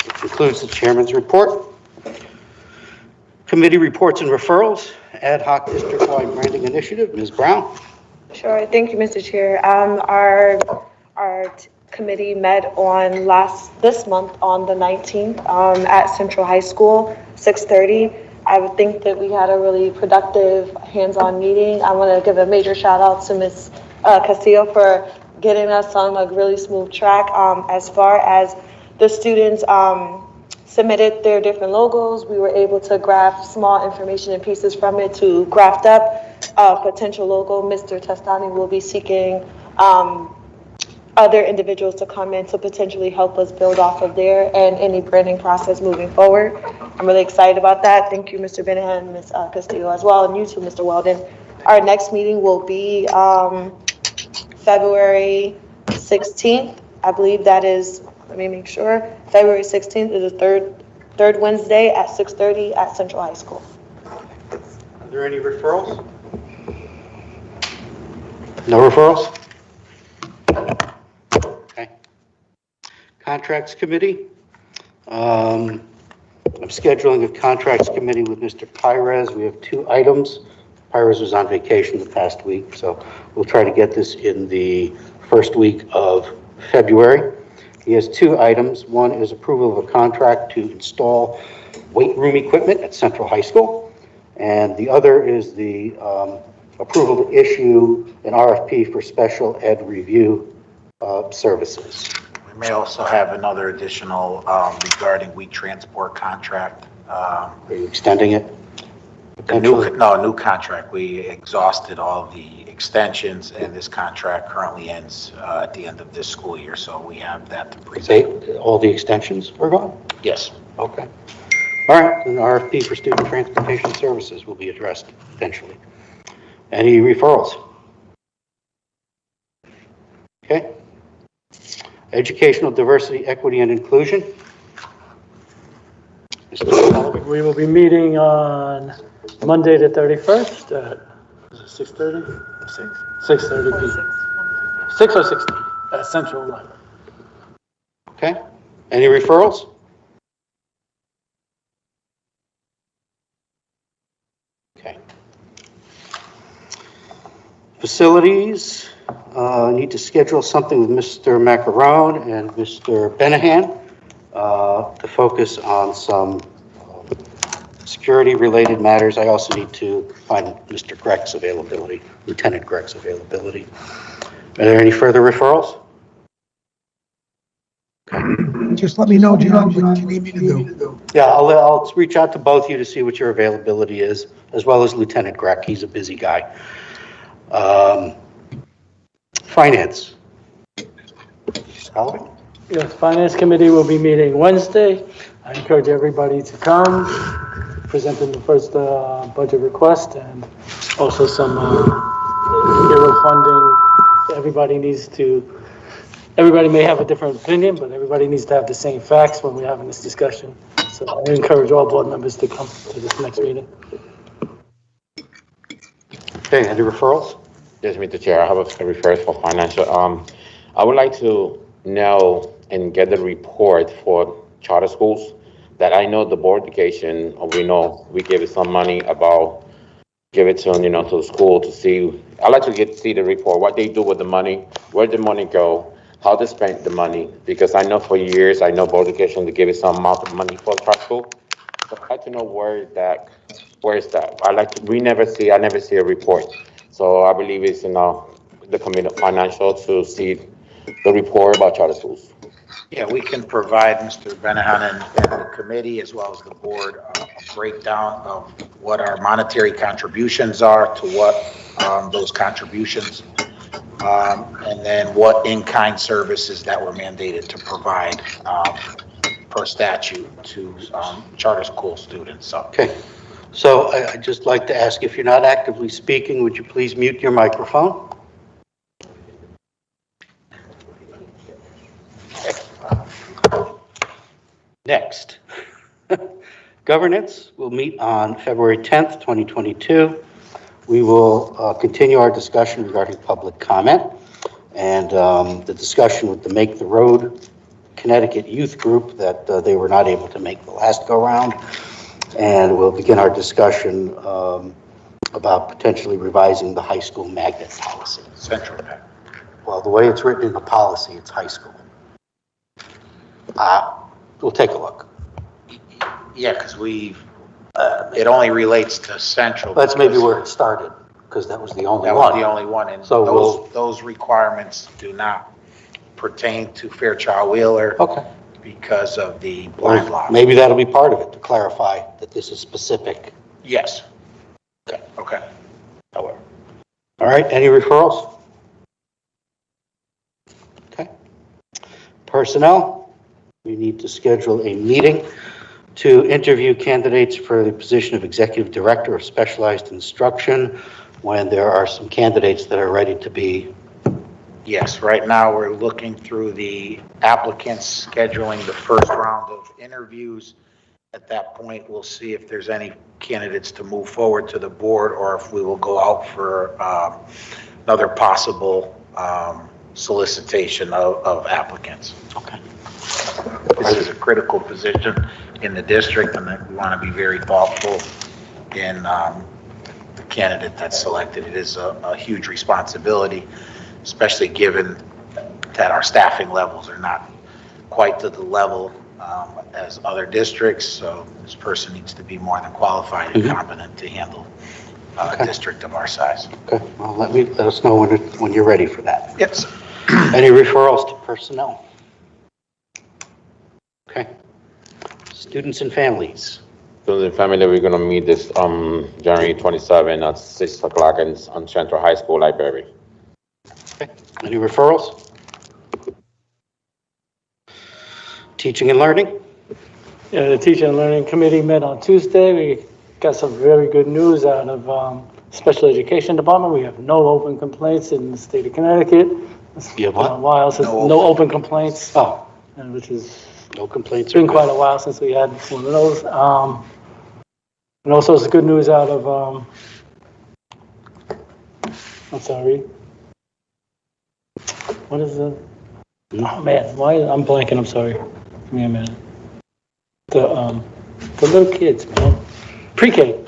That concludes the chairman's report. Committee reports and referrals, ad hoc district-wide branding initiative, Ms. Brown. Sure. Thank you, Mr. Chair. Our committee met on this month on the 19th at Central High School, 6:30. I would think that we had a really productive hands-on meeting. I want to give a major shout out to Ms. Castillo for getting us on a really smooth track as far as the students submitted their different logos. We were able to graph small information and pieces from it to graft up a potential logo. Mr. Testani will be seeking other individuals to come in to potentially help us build off of there and any branding process moving forward. I'm really excited about that. Thank you, Mr. Benahan and Ms. Castillo as well, and you too, Mr. Weldon. Our next meeting will be February 16th. I believe that is, let me make sure, February 16th is the third Wednesday at 6:30 at Central High School. Are there any referrals? No referrals? Okay. Contracts Committee. I'm scheduling a Contracts Committee with Mr. Pires. We have 2 items. Pires was on vacation the past week, so we'll try to get this in the first week of February. He has 2 items. One is approval of a contract to install weight room equipment at Central High School. And the other is the approval to issue an RFP for special ed review services. We may also have another additional regarding week transport contract. Are you extending it? A new contract. We exhausted all the extensions, and this contract currently ends at the end of this school year, so we have that to present. All the extensions are gone? Yes. Okay. All right, an RFP for student transportation services will be addressed eventually. Any referrals? Okay. Educational diversity, equity, and inclusion. We will be meeting on Monday the 31st at 6:30? 6:30 p.m. 6 or 6:30 at Central Line. Okay. Any referrals? Okay. Facilities, I need to schedule something with Mr. Macaron and Mr. Benahan to focus on some security-related matters. I also need to find Mr. Greg's availability, Lieutenant Greg's availability. Are there any further referrals? Just let me know, John, what you need me to do. Yeah, I'll reach out to both of you to see what your availability is, as well as Lieutenant Greg. He's a busy guy. Finance. Sullivan? Yes, Finance Committee will be meeting Wednesday. I encourage everybody to come, presenting the first budget request and also some hero funding. Everybody may have a different opinion, but everybody needs to have the same facts when we're having this discussion. So I encourage all board members to come to this next meeting. Okay, any referrals? Yes, Mr. Chair, I have a referral for financial. I would like to know and get the report for charter schools that I know the board education, we gave it some money give it to, to the school to see. I'd like to see the report, what they do with the money, where the money go, how they spent the money, because I know for years, board education, they give it some amount of money for charter school. So I'd like to know where is that? I never see a report. So I believe it's in the committee of financial to see the report about charter schools. Yeah, we can provide Mr. Benahan and the committee as well as the board a breakdown of what our monetary contributions are to what those contributions, and then what in-kind services that we're mandated to provide per statute to charter school students. So. Okay. So I'd just like to ask, if you're not actively speaking, would you please mute your microphone? Next, governance will meet on February 10th, 2022. We will continue our discussion regarding public comment and the discussion with the Make the Road Connecticut Youth Group that they were not able to make the last go-round. And we'll begin our discussion about potentially revising the high school magnet policy. Central Magnet. Well, the way it's written in the policy, it's high school. We'll take a look. Yeah, because it only relates to Central. That's maybe where it started, because that was the only That one. was the only one, and So those requirements do not pertain to Fairchild Wheeler. Okay. Because of the blind lot. Maybe that'll be part of it, to clarify that this is specific. Yes. Okay. However. All right, any referrals? Okay. Personnel, we need to schedule a meeting to interview candidates for the position of Executive Director of Specialized Instruction when there are some candidates that are ready to be. Yes, right now we're looking through the applicants, scheduling the first round of interviews. At that point, we'll see if there's any candidates to move forward to the board or if we will go out for another possible solicitation of applicants. Okay. This is a critical position in the district, and we want to be very thoughtful in the candidate that's selected. It is a huge responsibility, especially given that our staffing levels are not quite to the level as other districts. So this person needs to be more than qualified and competent to handle a district of our size. Okay, well, let us know when you're ready for that. Yes. Any referrals to personnel? Okay. Students and families. Students and family, we're gonna meet this January 27 at 6 o'clock on Central High School Library. Okay. Any referrals? Teaching and learning? Yeah, the Teaching and Learning Committee met on Tuesday. We got some very good news out of Special Education Department. We have no open complaints in the state of Connecticut. It's You have what? been a while since no open complaints. Oh. And which is no complaints. It's been quite a while since we had one of those. And also it's good news out of I'm sorry. What is it? Oh man, why I'm blanking, I'm sorry. Give me a minute. The little kids, man. Pre-K.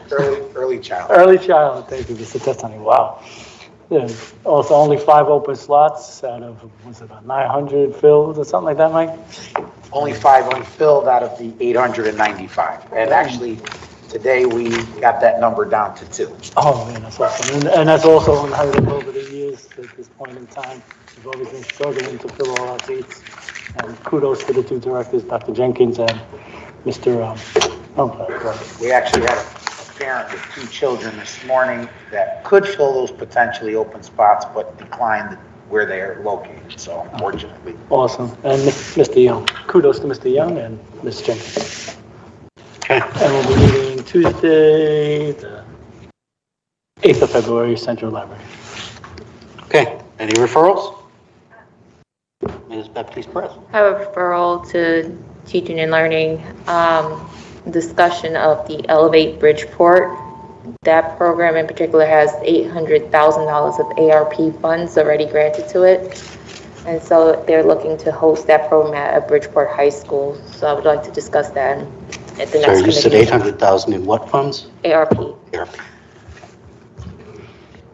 Early child. Early child, thank you, Mr. Testani. Wow. Yeah, also only 5 open slots out of, was it about 900 filled or something like that, Mike? Only 5 unfilled out of the 895. And actually, today we got that number down to 2. Oh, man, that's awesome. And that's also unheard of over the years at this point in time. We've always been struggling to fill all our seats. And kudos to the 2 directors, Dr. Jenkins and Mr. We actually had a parent with 2 children this morning that could fill those potentially open spots, but declined where they are located, so unfortunately. Awesome. And Mr. Young. Kudos to Mr. Young and Ms. Jenkins. Okay. And we'll be meeting Tuesday, the 8th of February, Central Library. Okay. Any referrals? Ms. Baptiste Perez. I have a referral to teaching and learning, discussion of the Elevate Bridgeport. That program in particular has $800,000 of ARP funds already granted to it. And so they're looking to host that program at Bridgeport High School. So I would like to discuss that at the next Sorry, you said committee. 800,000 in what funds? ARP. ARP.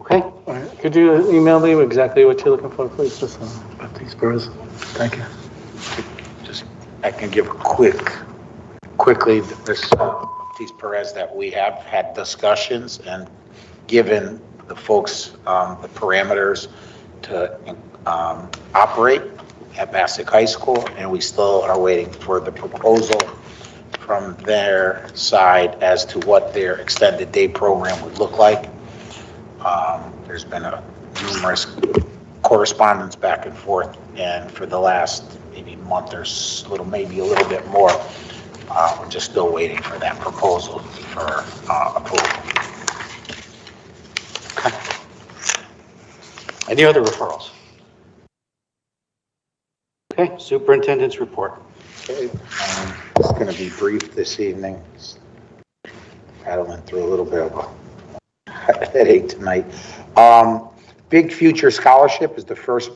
Okay. All right. Could you email me exactly what you're looking for, please? Just Baptiste Perez. Thank you. I can give quickly this Baptiste Perez that we have had discussions and given the folks the parameters to operate at Bassick High School, and we still are waiting for the proposal from their side as to what their extended day program would look like. There's been numerous correspondence back and forth, and for the last maybe month or maybe a little bit more, we're just still waiting for that proposal for approval. Okay. Any other referrals? Okay, superintendent's report. Okay, it's going to be brief this evening. Rattling through a little bit of a headache tonight. Big Future Scholarship is the first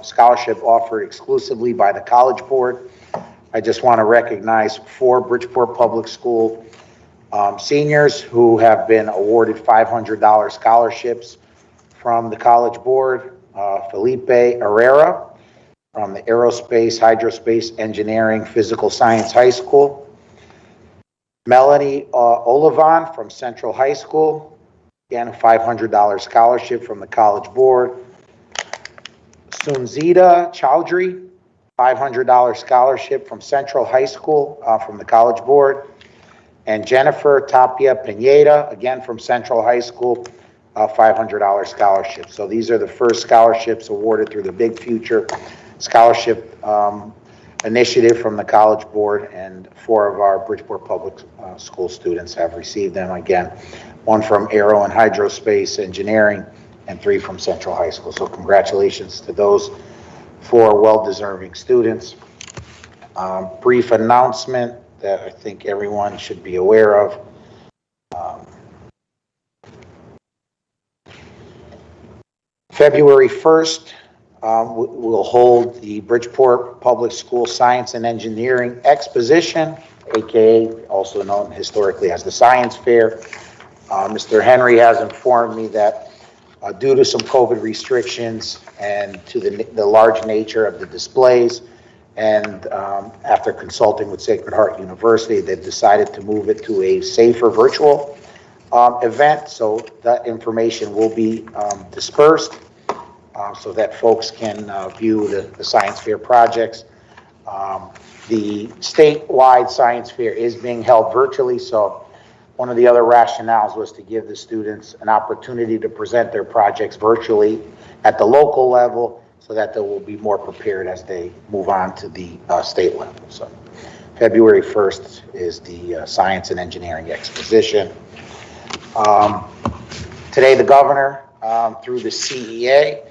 scholarship offered exclusively by the College Board. I just want to recognize 4 Bridgeport Public School seniors who have been awarded $500 scholarships from the College Board. Felipe Herrera from the Aerospace, Hydrospace Engineering, Physical Science High School. Melanie Olivan from Central High School. Again, a $500 scholarship from the College Board. Sunzita Chowdhury, $500 scholarship from Central High School from the College Board. And Jennifer Tapia Pineda, again from Central High School, $500 scholarship. So these are the first scholarships awarded through the Big Future Scholarship Initiative from the College Board, and 4 of our Bridgeport Public School students have received them. Again, 1 from Aero and Hydrospace Engineering, and 3 from Central High School. So congratulations to those 4 well-deserving students. Brief announcement that I think everyone should be aware of. February 1st, we'll hold the Bridgeport Public School Science and Engineering Exposition, aka also known historically as the Science Fair. Mr. Henry has informed me that due to some COVID restrictions and to the large nature of the displays, and after consulting with Sacred Heart University, they've decided to move it to a safer virtual event. So that information will be dispersed so that folks can view the Science Fair projects. The statewide Science Fair is being held virtually, so one of the other rationales was to give the students an opportunity to present their projects virtually at the local level so that they will be more prepared as they move on to the state level. So February 1st is the Science and Engineering Exposition. Today, the governor, through the CEA,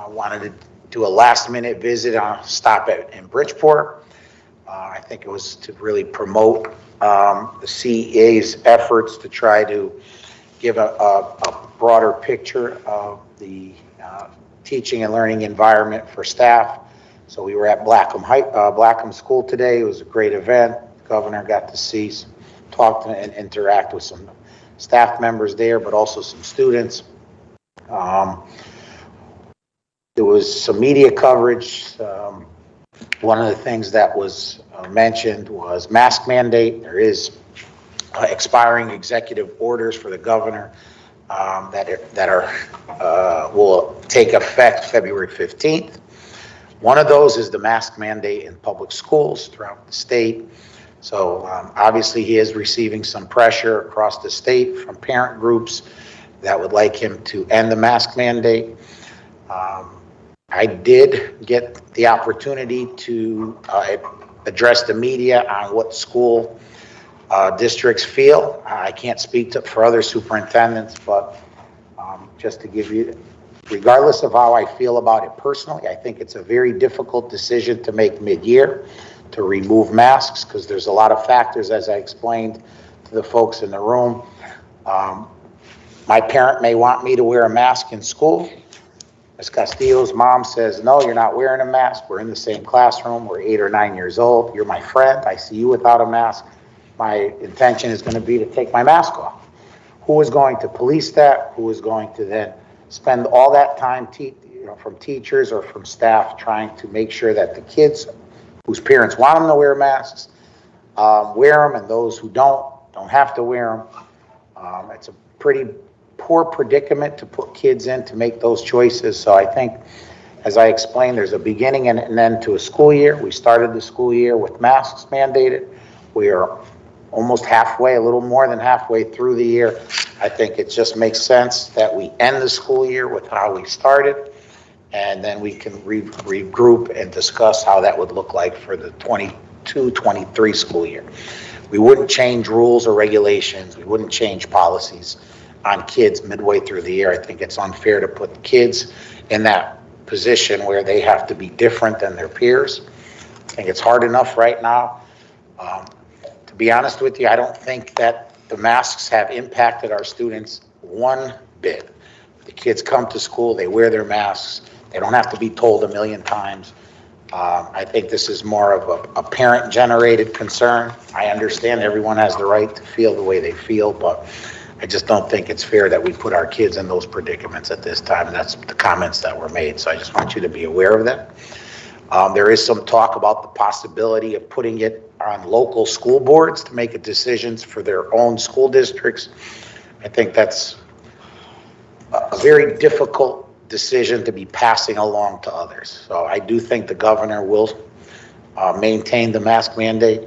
wanted to do a last-minute visit on stop in Bridgeport. I think it was to really promote the CEA's efforts to try to give a broader picture of the teaching and learning environment for staff. So we were at Blackham School today. It was a great event. The governor got to see, talk to and interact with some staff members there, but also some students. There was some media coverage. One of the things that was mentioned was mask mandate. There is expiring executive orders for the governor that will take effect February 15th. One of those is the mask mandate in public schools throughout the state. So obviously he is receiving some pressure across the state from parent groups that would like him to end the mask mandate. I did get the opportunity to address the media on what school districts feel. I can't speak for other superintendents, but just to give you, regardless of how I feel about it personally, I think it's a very difficult decision to make mid-year to remove masks, because there's a lot of factors, as I explained to the folks in the room. My parent may want me to wear a mask in school. Ms. Castillo's mom says, no, you're not wearing a mask. We're in the same classroom. We're 8 or 9 years old. You're my friend. I see you without a mask. My intention is going to be to take my mask off. Who is going to police that? Who is going to then spend all that time, from teachers or from staff, trying to make sure that the kids whose parents want them to wear masks wear them, and those who don't have to wear them. It's a pretty poor predicament to put kids in to make those choices. So I think, as I explained, there's a beginning and an end to a school year. We started the school year with masks mandated. We are almost halfway, a little more than halfway through the year. I think it just makes sense that we end the school year with how we started, and then we can regroup and discuss how that would look like for the 22-23 school year. We wouldn't change rules or regulations. We wouldn't change policies on kids midway through the year. I think it's unfair to put kids in that position where they have to be different than their peers. I think it's hard enough right now. To be honest with you, I don't think that the masks have impacted our students one bit. The kids come to school, they wear their masks, they don't have to be told a million times. I think this is more of a parent-generated concern. I understand everyone has the right to feel the way they feel, but I just don't think it's fair that we put our kids in those predicaments at this time. That's the comments that were made, so I just want you to be aware of that. There is some talk about the possibility of putting it on local school boards to make decisions for their own school districts. I think that's a very difficult decision to be passing along to others. So I do think the governor will maintain the mask mandate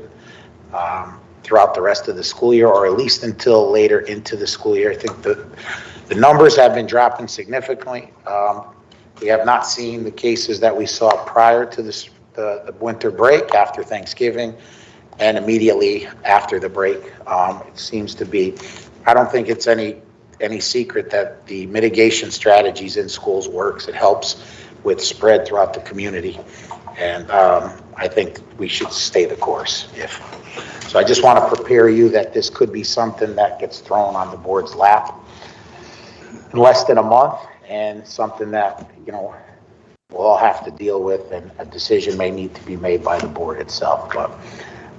throughout the rest of the school year, or at least until later into the school year. I think the numbers have been dropping significantly. We have not seen the cases that we saw prior to the winter break after Thanksgiving and immediately after the break. It seems to be, I don't think it's any secret that the mitigation strategies in schools works. It helps with spread throughout the community. And I think we should stay the course. So I just want to prepare you that this could be something that gets thrown on the board's lap in less than a month, and something that, we'll all have to deal with, and a decision may need to be made by the board itself. But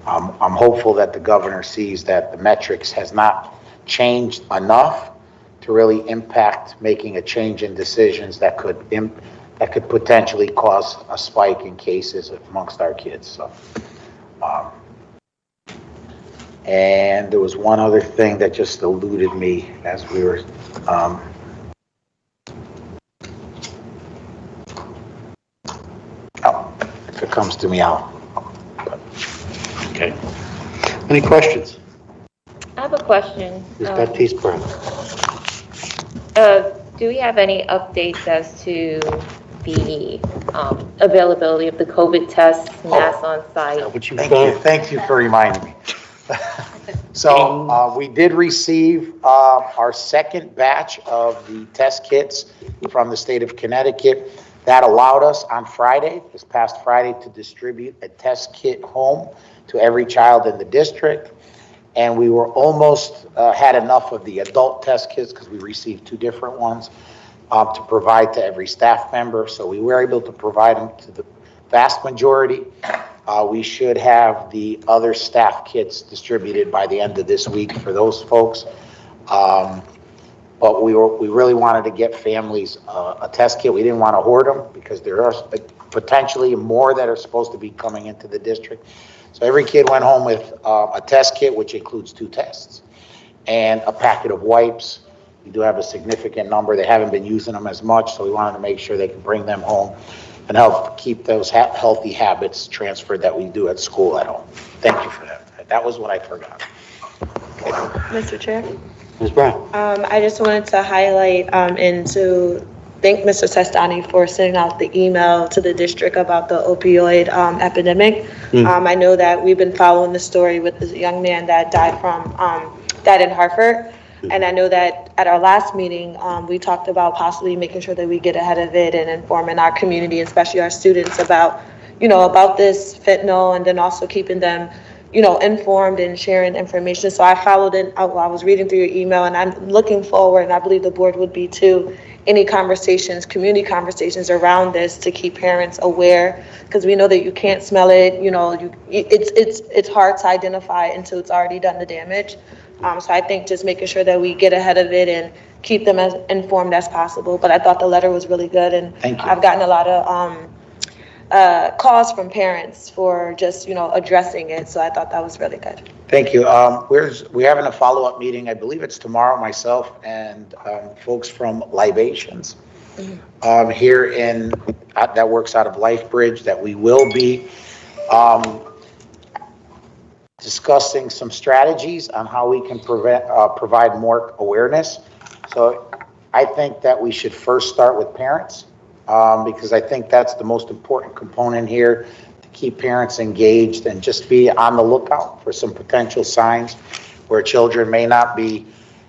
I'm hopeful that the governor sees that the metrics has not changed enough to really impact making a change in decisions that could potentially cause a spike in cases amongst our kids. So, and there was one other thing that just eluded me as we were. If it comes to me, Okay. Any questions? I have a question. Ms. Baptiste Brown. Do we have any updates as to the availability of the COVID tests, masks on site? Thank you for reminding me. So we did receive our second batch of the test kits from the state of Connecticut. That allowed us on Friday, this past Friday, to distribute a test kit home to every child in the district. And we were almost had enough of the adult test kits, because we received 2 different ones, to provide to every staff member. So we were able to provide them to the vast majority. We should have the other staff kits distributed by the end of this week for those folks. But we really wanted to get families a test kit. We didn't want to hoard them, because there are potentially more that are supposed to be coming into the district. So every kid went home with a test kit, which includes 2 tests, and a packet of wipes. We do have a significant number. They haven't been using them as much, so we wanted to make sure they can bring them home and help keep those healthy habits transferred that we do at school at home. Thank you for that. That was what I forgot. Mr. Chair? Ms. Brown. I just wanted to highlight and to thank Mr. Sestani for sending out the email to the district about the opioid epidemic. I know that we've been following the story with this young man that died in Hartford. And I know that at our last meeting, we talked about possibly making sure that we get ahead of it and informing our community, especially our students, about this fentanyl, and then also keeping them informed and sharing information. So I followed it. I was reading through your email, and I'm looking forward, and I believe the board would be too, any conversations, community conversations around this to keep parents aware, because we know that you can't smell it. It's hard to identify until it's already done the damage. So I think just making sure that we get ahead of it and keep them as informed as possible. But I thought the letter was really good, and I've gotten a lot of calls from parents for just addressing it. So I thought that was really good. Thank you. We're having a follow-up meeting. I believe it's tomorrow. Myself and folks from Libations here that works out of LifeBridge, that we will be discussing some strategies on how we can provide more awareness. So I think that we should first start with parents, because I think that's the most important component here, to keep parents engaged and just be on the lookout for some potential signs where children it may not be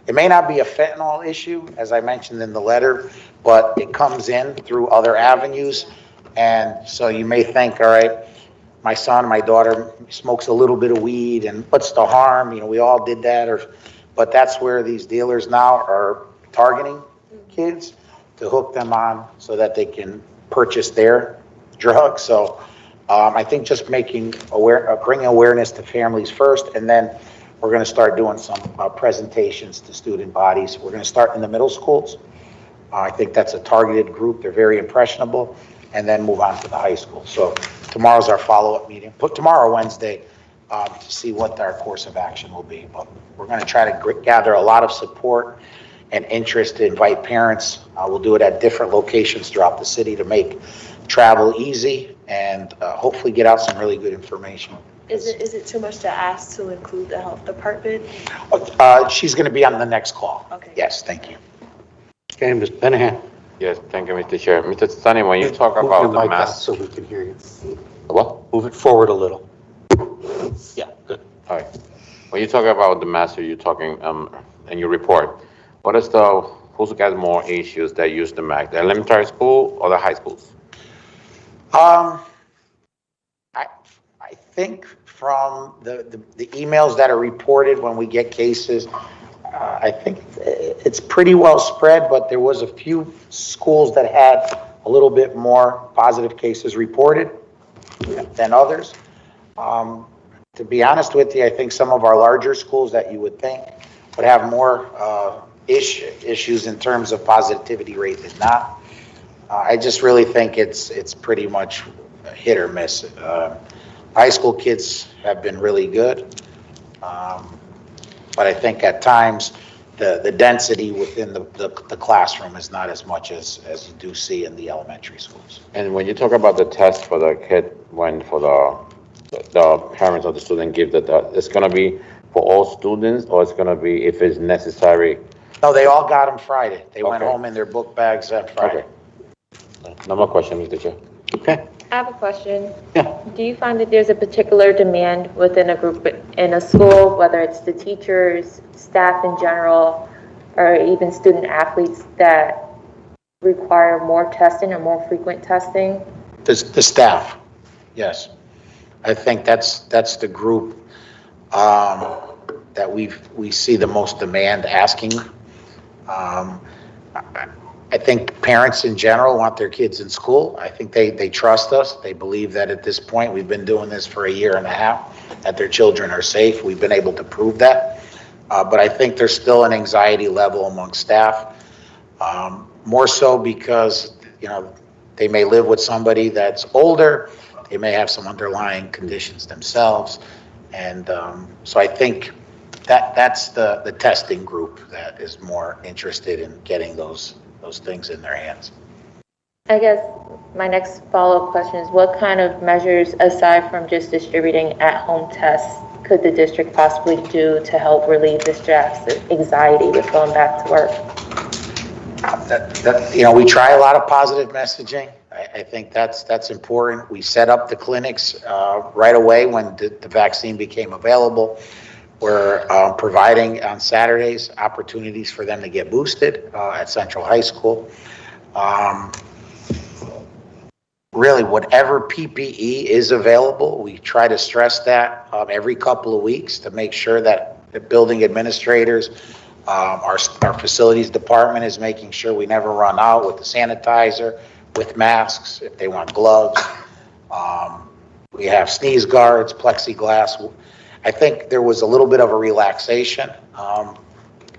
a fentanyl issue, as I mentioned in the letter, but it comes in through other avenues. And so you may think, all right, my son, my daughter smokes a little bit of weed, and what's the harm? We all did that. But that's where these dealers now are targeting kids to hook them on so that they can purchase their drugs. So I think just bringing awareness to families first, and then we're going to start doing some presentations to student bodies. We're going to start in the middle schools. I think that's a targeted group. They're very impressionable, and then move on to the high school. So tomorrow's our follow-up meeting. Put tomorrow, Wednesday, to see what our course of action will be. But we're going to try to gather a lot of support and interest to invite parents. We'll do it at different locations throughout the city to make travel easy and hopefully get out some really good information. Is it too much to ask to include the health department? She's going to be on the next call. Okay. Yes, thank you. Okay, Ms. Benahan. Yes, thank you, Mr. Chair. Mr. Sunny, when you talk Move about your the mic out mass, so we can hear you. what? Move it forward a little. Yeah, good. All right. When you talk about the master, you're talking, in your report, what is who's got more issues that use the MAC, the elementary school or the high schools? I think from the emails that are reported when we get cases, I think it's pretty well spread, but there was a few schools that had a little bit more positive cases reported than others. To be honest with you, I think some of our larger schools that you would think would have more issues in terms of positivity rate than not. I just really think it's pretty much hit or miss. High school kids have been really good, but I think at times the density within the classroom is not as much as you do see in the elementary schools. And when you talk about the test for the kid, when for the parents of the student give it's gonna be for all students, or it's gonna be if it's necessary? No, they all got them Friday. They went Okay. home in their book bags on Friday. Okay. No more questions, Mr. Chair. Okay. I have a question. Yeah. Do you find that there's a particular demand within a group in a school, whether it's the teachers, staff in general, or even student athletes that require more testing or more frequent testing? The staff, yes. I think that's the group that we see the most demand asking. I think parents in general want their kids in school. I think they trust us. They believe that at this point, we've been doing this for a year and a half, that their children are safe. We've been able to prove that. But I think there's still an anxiety level among staff, more so because, they may live with somebody that's older. They may have some underlying conditions themselves. And so I think that's the testing group that is more interested in getting those things in their hands. I guess my next follow-up question is, what kind of measures, aside from just distributing at-home tests, could the district possibly do to help relieve the stress and anxiety with going back to work? We try a lot of positive messaging. I think that's important. We set up the clinics right away when the vaccine became available. We're providing on Saturdays opportunities for them to get boosted at Central High School. Really, whatever PPE is available, we try to stress that every couple of weeks to make sure that the building administrators, our facilities department is making sure we never run out with the sanitizer, with masks, if they want gloves. We have sneeze guards, plexiglass. I think there was a little bit of a relaxation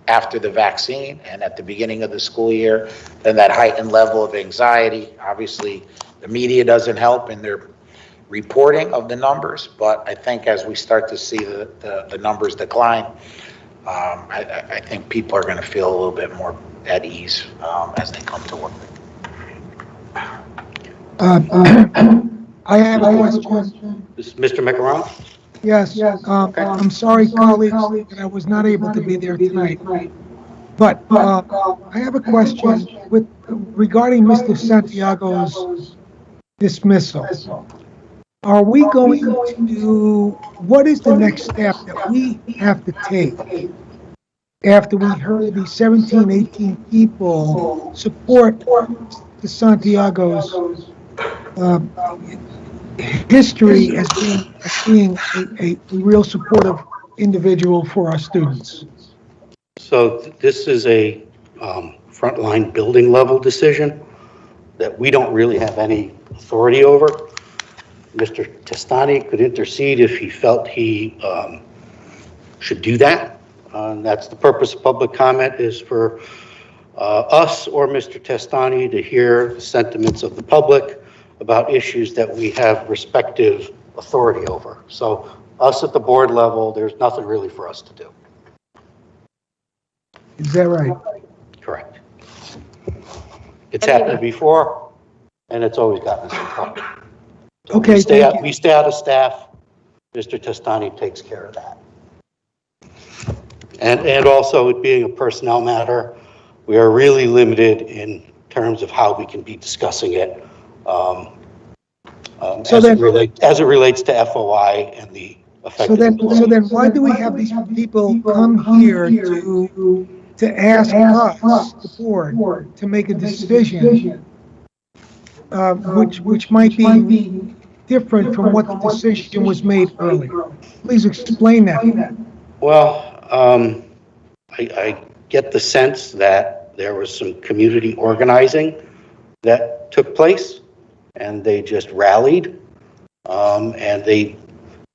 after the vaccine and at the beginning of the school year, then that heightened level of anxiety. Obviously, the media doesn't help in their reporting of the numbers, but I think as we start to see the numbers decline, I think people are going to feel a little bit more at ease as they come to work. I have a question. Mr. Macaroni? Yes, I'm sorry, colleagues, that I was not able to be there tonight. But I have a question regarding Mr. Santiago's dismissal. Are we going to, what is the next step that we have to take after we heard the 17, 18 people support the Santiago's history as being a real supportive individual for our students? So this is a frontline building level decision that we don't really have any authority over. Mr. Testani could intercede if he felt he should do that. And that's the purpose of public comment, is for us or Mr. Testani to hear the sentiments of the public about issues that we have respective authority over. So us at the board level, there's nothing really for us to do. Is that right? Correct. It's happened before, and it's always gotten us in trouble. So Okay, thank you. we stay out of staff. Mr. Testani takes care of that. And also, it being a personnel matter, we are really limited in terms of how we can be discussing it as it relates to FOI and the effective. So then why do we have these people come here to ask us, the board, to make a decision, which might be different from what the decision was made earlier? Please explain that. Well, I get the sense that there was some community organizing that took place, and they just rallied, and they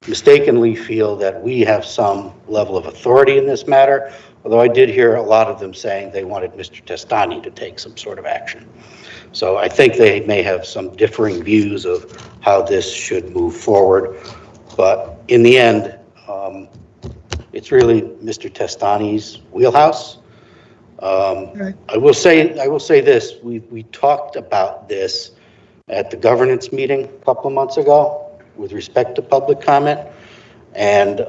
mistakenly feel that we have some level of authority in this matter, although I did hear a lot of them saying they wanted Mr. Testani to take some sort of action. So I think they may have some differing views of how this should move forward, but in the end, it's really Mr. Testani's wheelhouse. I will say this: we talked about this at the governance meeting a couple of months ago with respect to public comment, and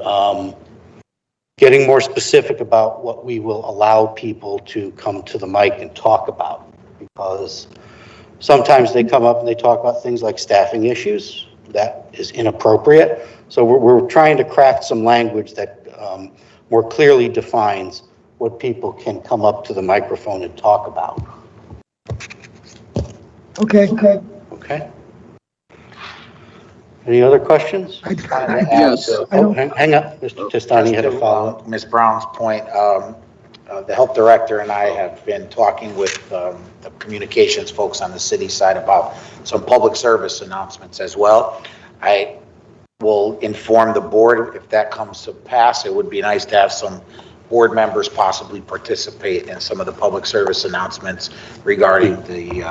getting more specific about what we will allow people to come to the mic and talk about, because sometimes they come up and they talk about things like staffing issues. That is inappropriate. So we're trying to craft some language that more clearly defines what people can come up to the microphone and talk about. Okay. Any other questions? Yes. Hang up, Mr. Testani had a follow-up. Ms. Brown's point, the health director and I have been talking with the communications folks on the city side about some public service announcements as well. I will inform the board if that comes to pass. It would be nice to have some board members possibly participate in some of the public service announcements regarding the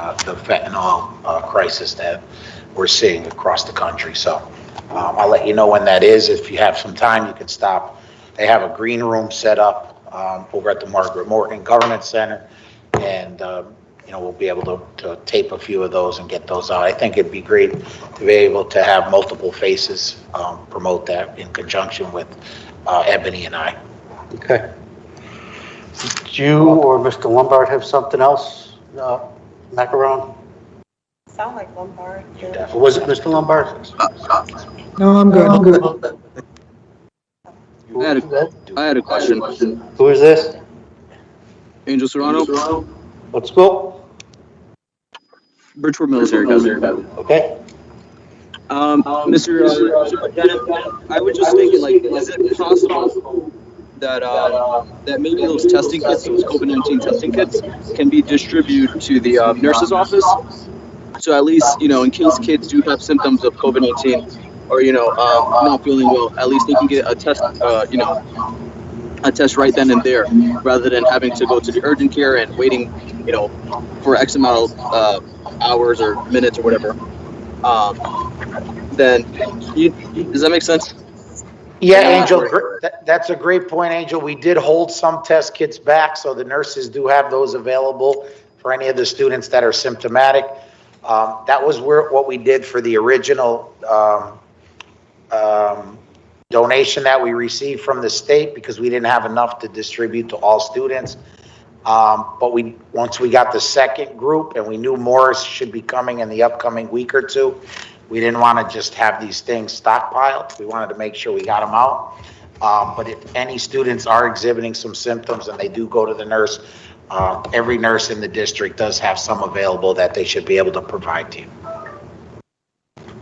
fentanyl crisis that we're seeing across the country. So I'll let you know when that is. If you have some time, you can stop. They have a green room set up over at the Margaret Morgan Government Center, and we'll be able to tape a few of those and get those out. I think it'd be great to be able to have multiple faces promote that in conjunction with Ebony and I. Okay. Did you or Mr. Lombard have something else, Macaron? Sound like Lombard. Was it Mr. Lombard? No, I'm good. I had a question. Who is this? Angel Serrano. What school? Bridgeport Military Academy. Okay. Mr. Superintendent, I was just thinking, like, is it possible that that maybe those testing kits, those COVID-19 testing kits, can be distributed to the nurse's office? So at least, in case kids do have symptoms of COVID-19 or, not feeling well, at least they can get a test, a test right then and there, rather than having to go to the urgent care and waiting, for X amount of hours or minutes or whatever. Does that make sense? Yeah, Angel, that's a great point, Angel. We did hold some test kits back, so the nurses do have those available for any of the students that are symptomatic. That was what we did for the original donation that we received from the state, because we didn't have enough to distribute to all students. But once we got the second group and we knew more should be coming in the upcoming week or two, we didn't want to just have these things stockpiled. We wanted to make sure we got them out. But if any students are exhibiting some symptoms and they do go to the nurse, every nurse in the district does have some available that they should be able to provide to you.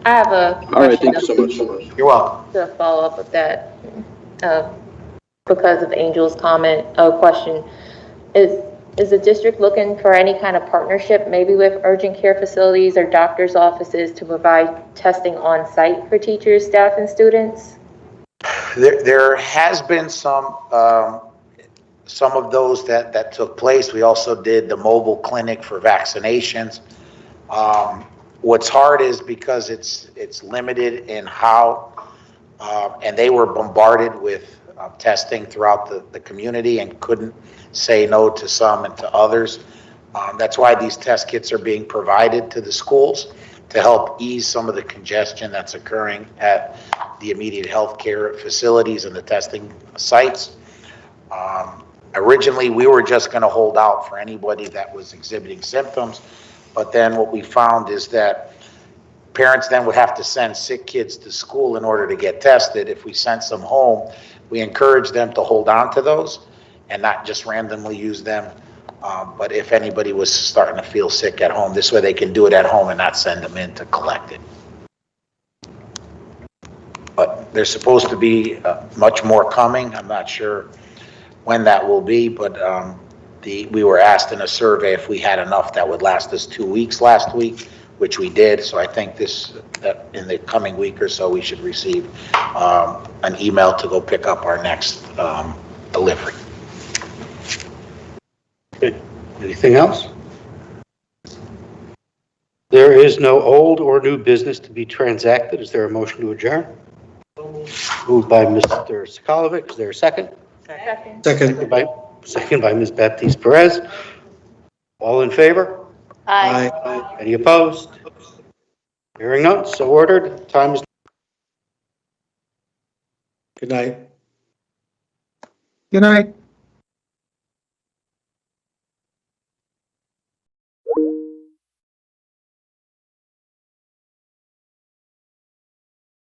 I have a question. All right, thank you so much. You're welcome. To follow up with that, because of Angel's question, is Is the district looking for any kind of partnership, maybe with urgent care facilities or doctor's offices to provide testing on site for teachers, staff, and students? There has been some of those that took place. We also did the mobile clinic for vaccinations. What's hard is because it's limited in how, and they were bombarded with testing throughout the community and couldn't say no to some and to others. That's why these test kits are being provided to the schools to help ease some of the congestion that's occurring at the immediate healthcare facilities and the testing sites. Originally, we were just going to hold out for anybody that was exhibiting symptoms, but then what we found is that parents then would have to send sick kids to school in order to get tested. If we sent some home, we encourage them to hold on to those and not just randomly use them. But if anybody was starting to feel sick at home, this way they can do it at home and not send them in to collect it. But there's supposed to be much more coming. I'm not sure when that will be, but we were asked in a survey if we had enough that would last us 2 weeks last week, which we did. So I think that in the coming week or so, we should receive an email to go pick up our next delivery. Good. Anything else? There is no old or new business to be transacted. Is there a motion to adjourn? Moved by Mr. Sokolovic. Is there a second? Second. Second by Ms. Baptiste Perez. All in favor? Aye. Any opposed? Hearing none, so ordered. Time is. Good night. Good night.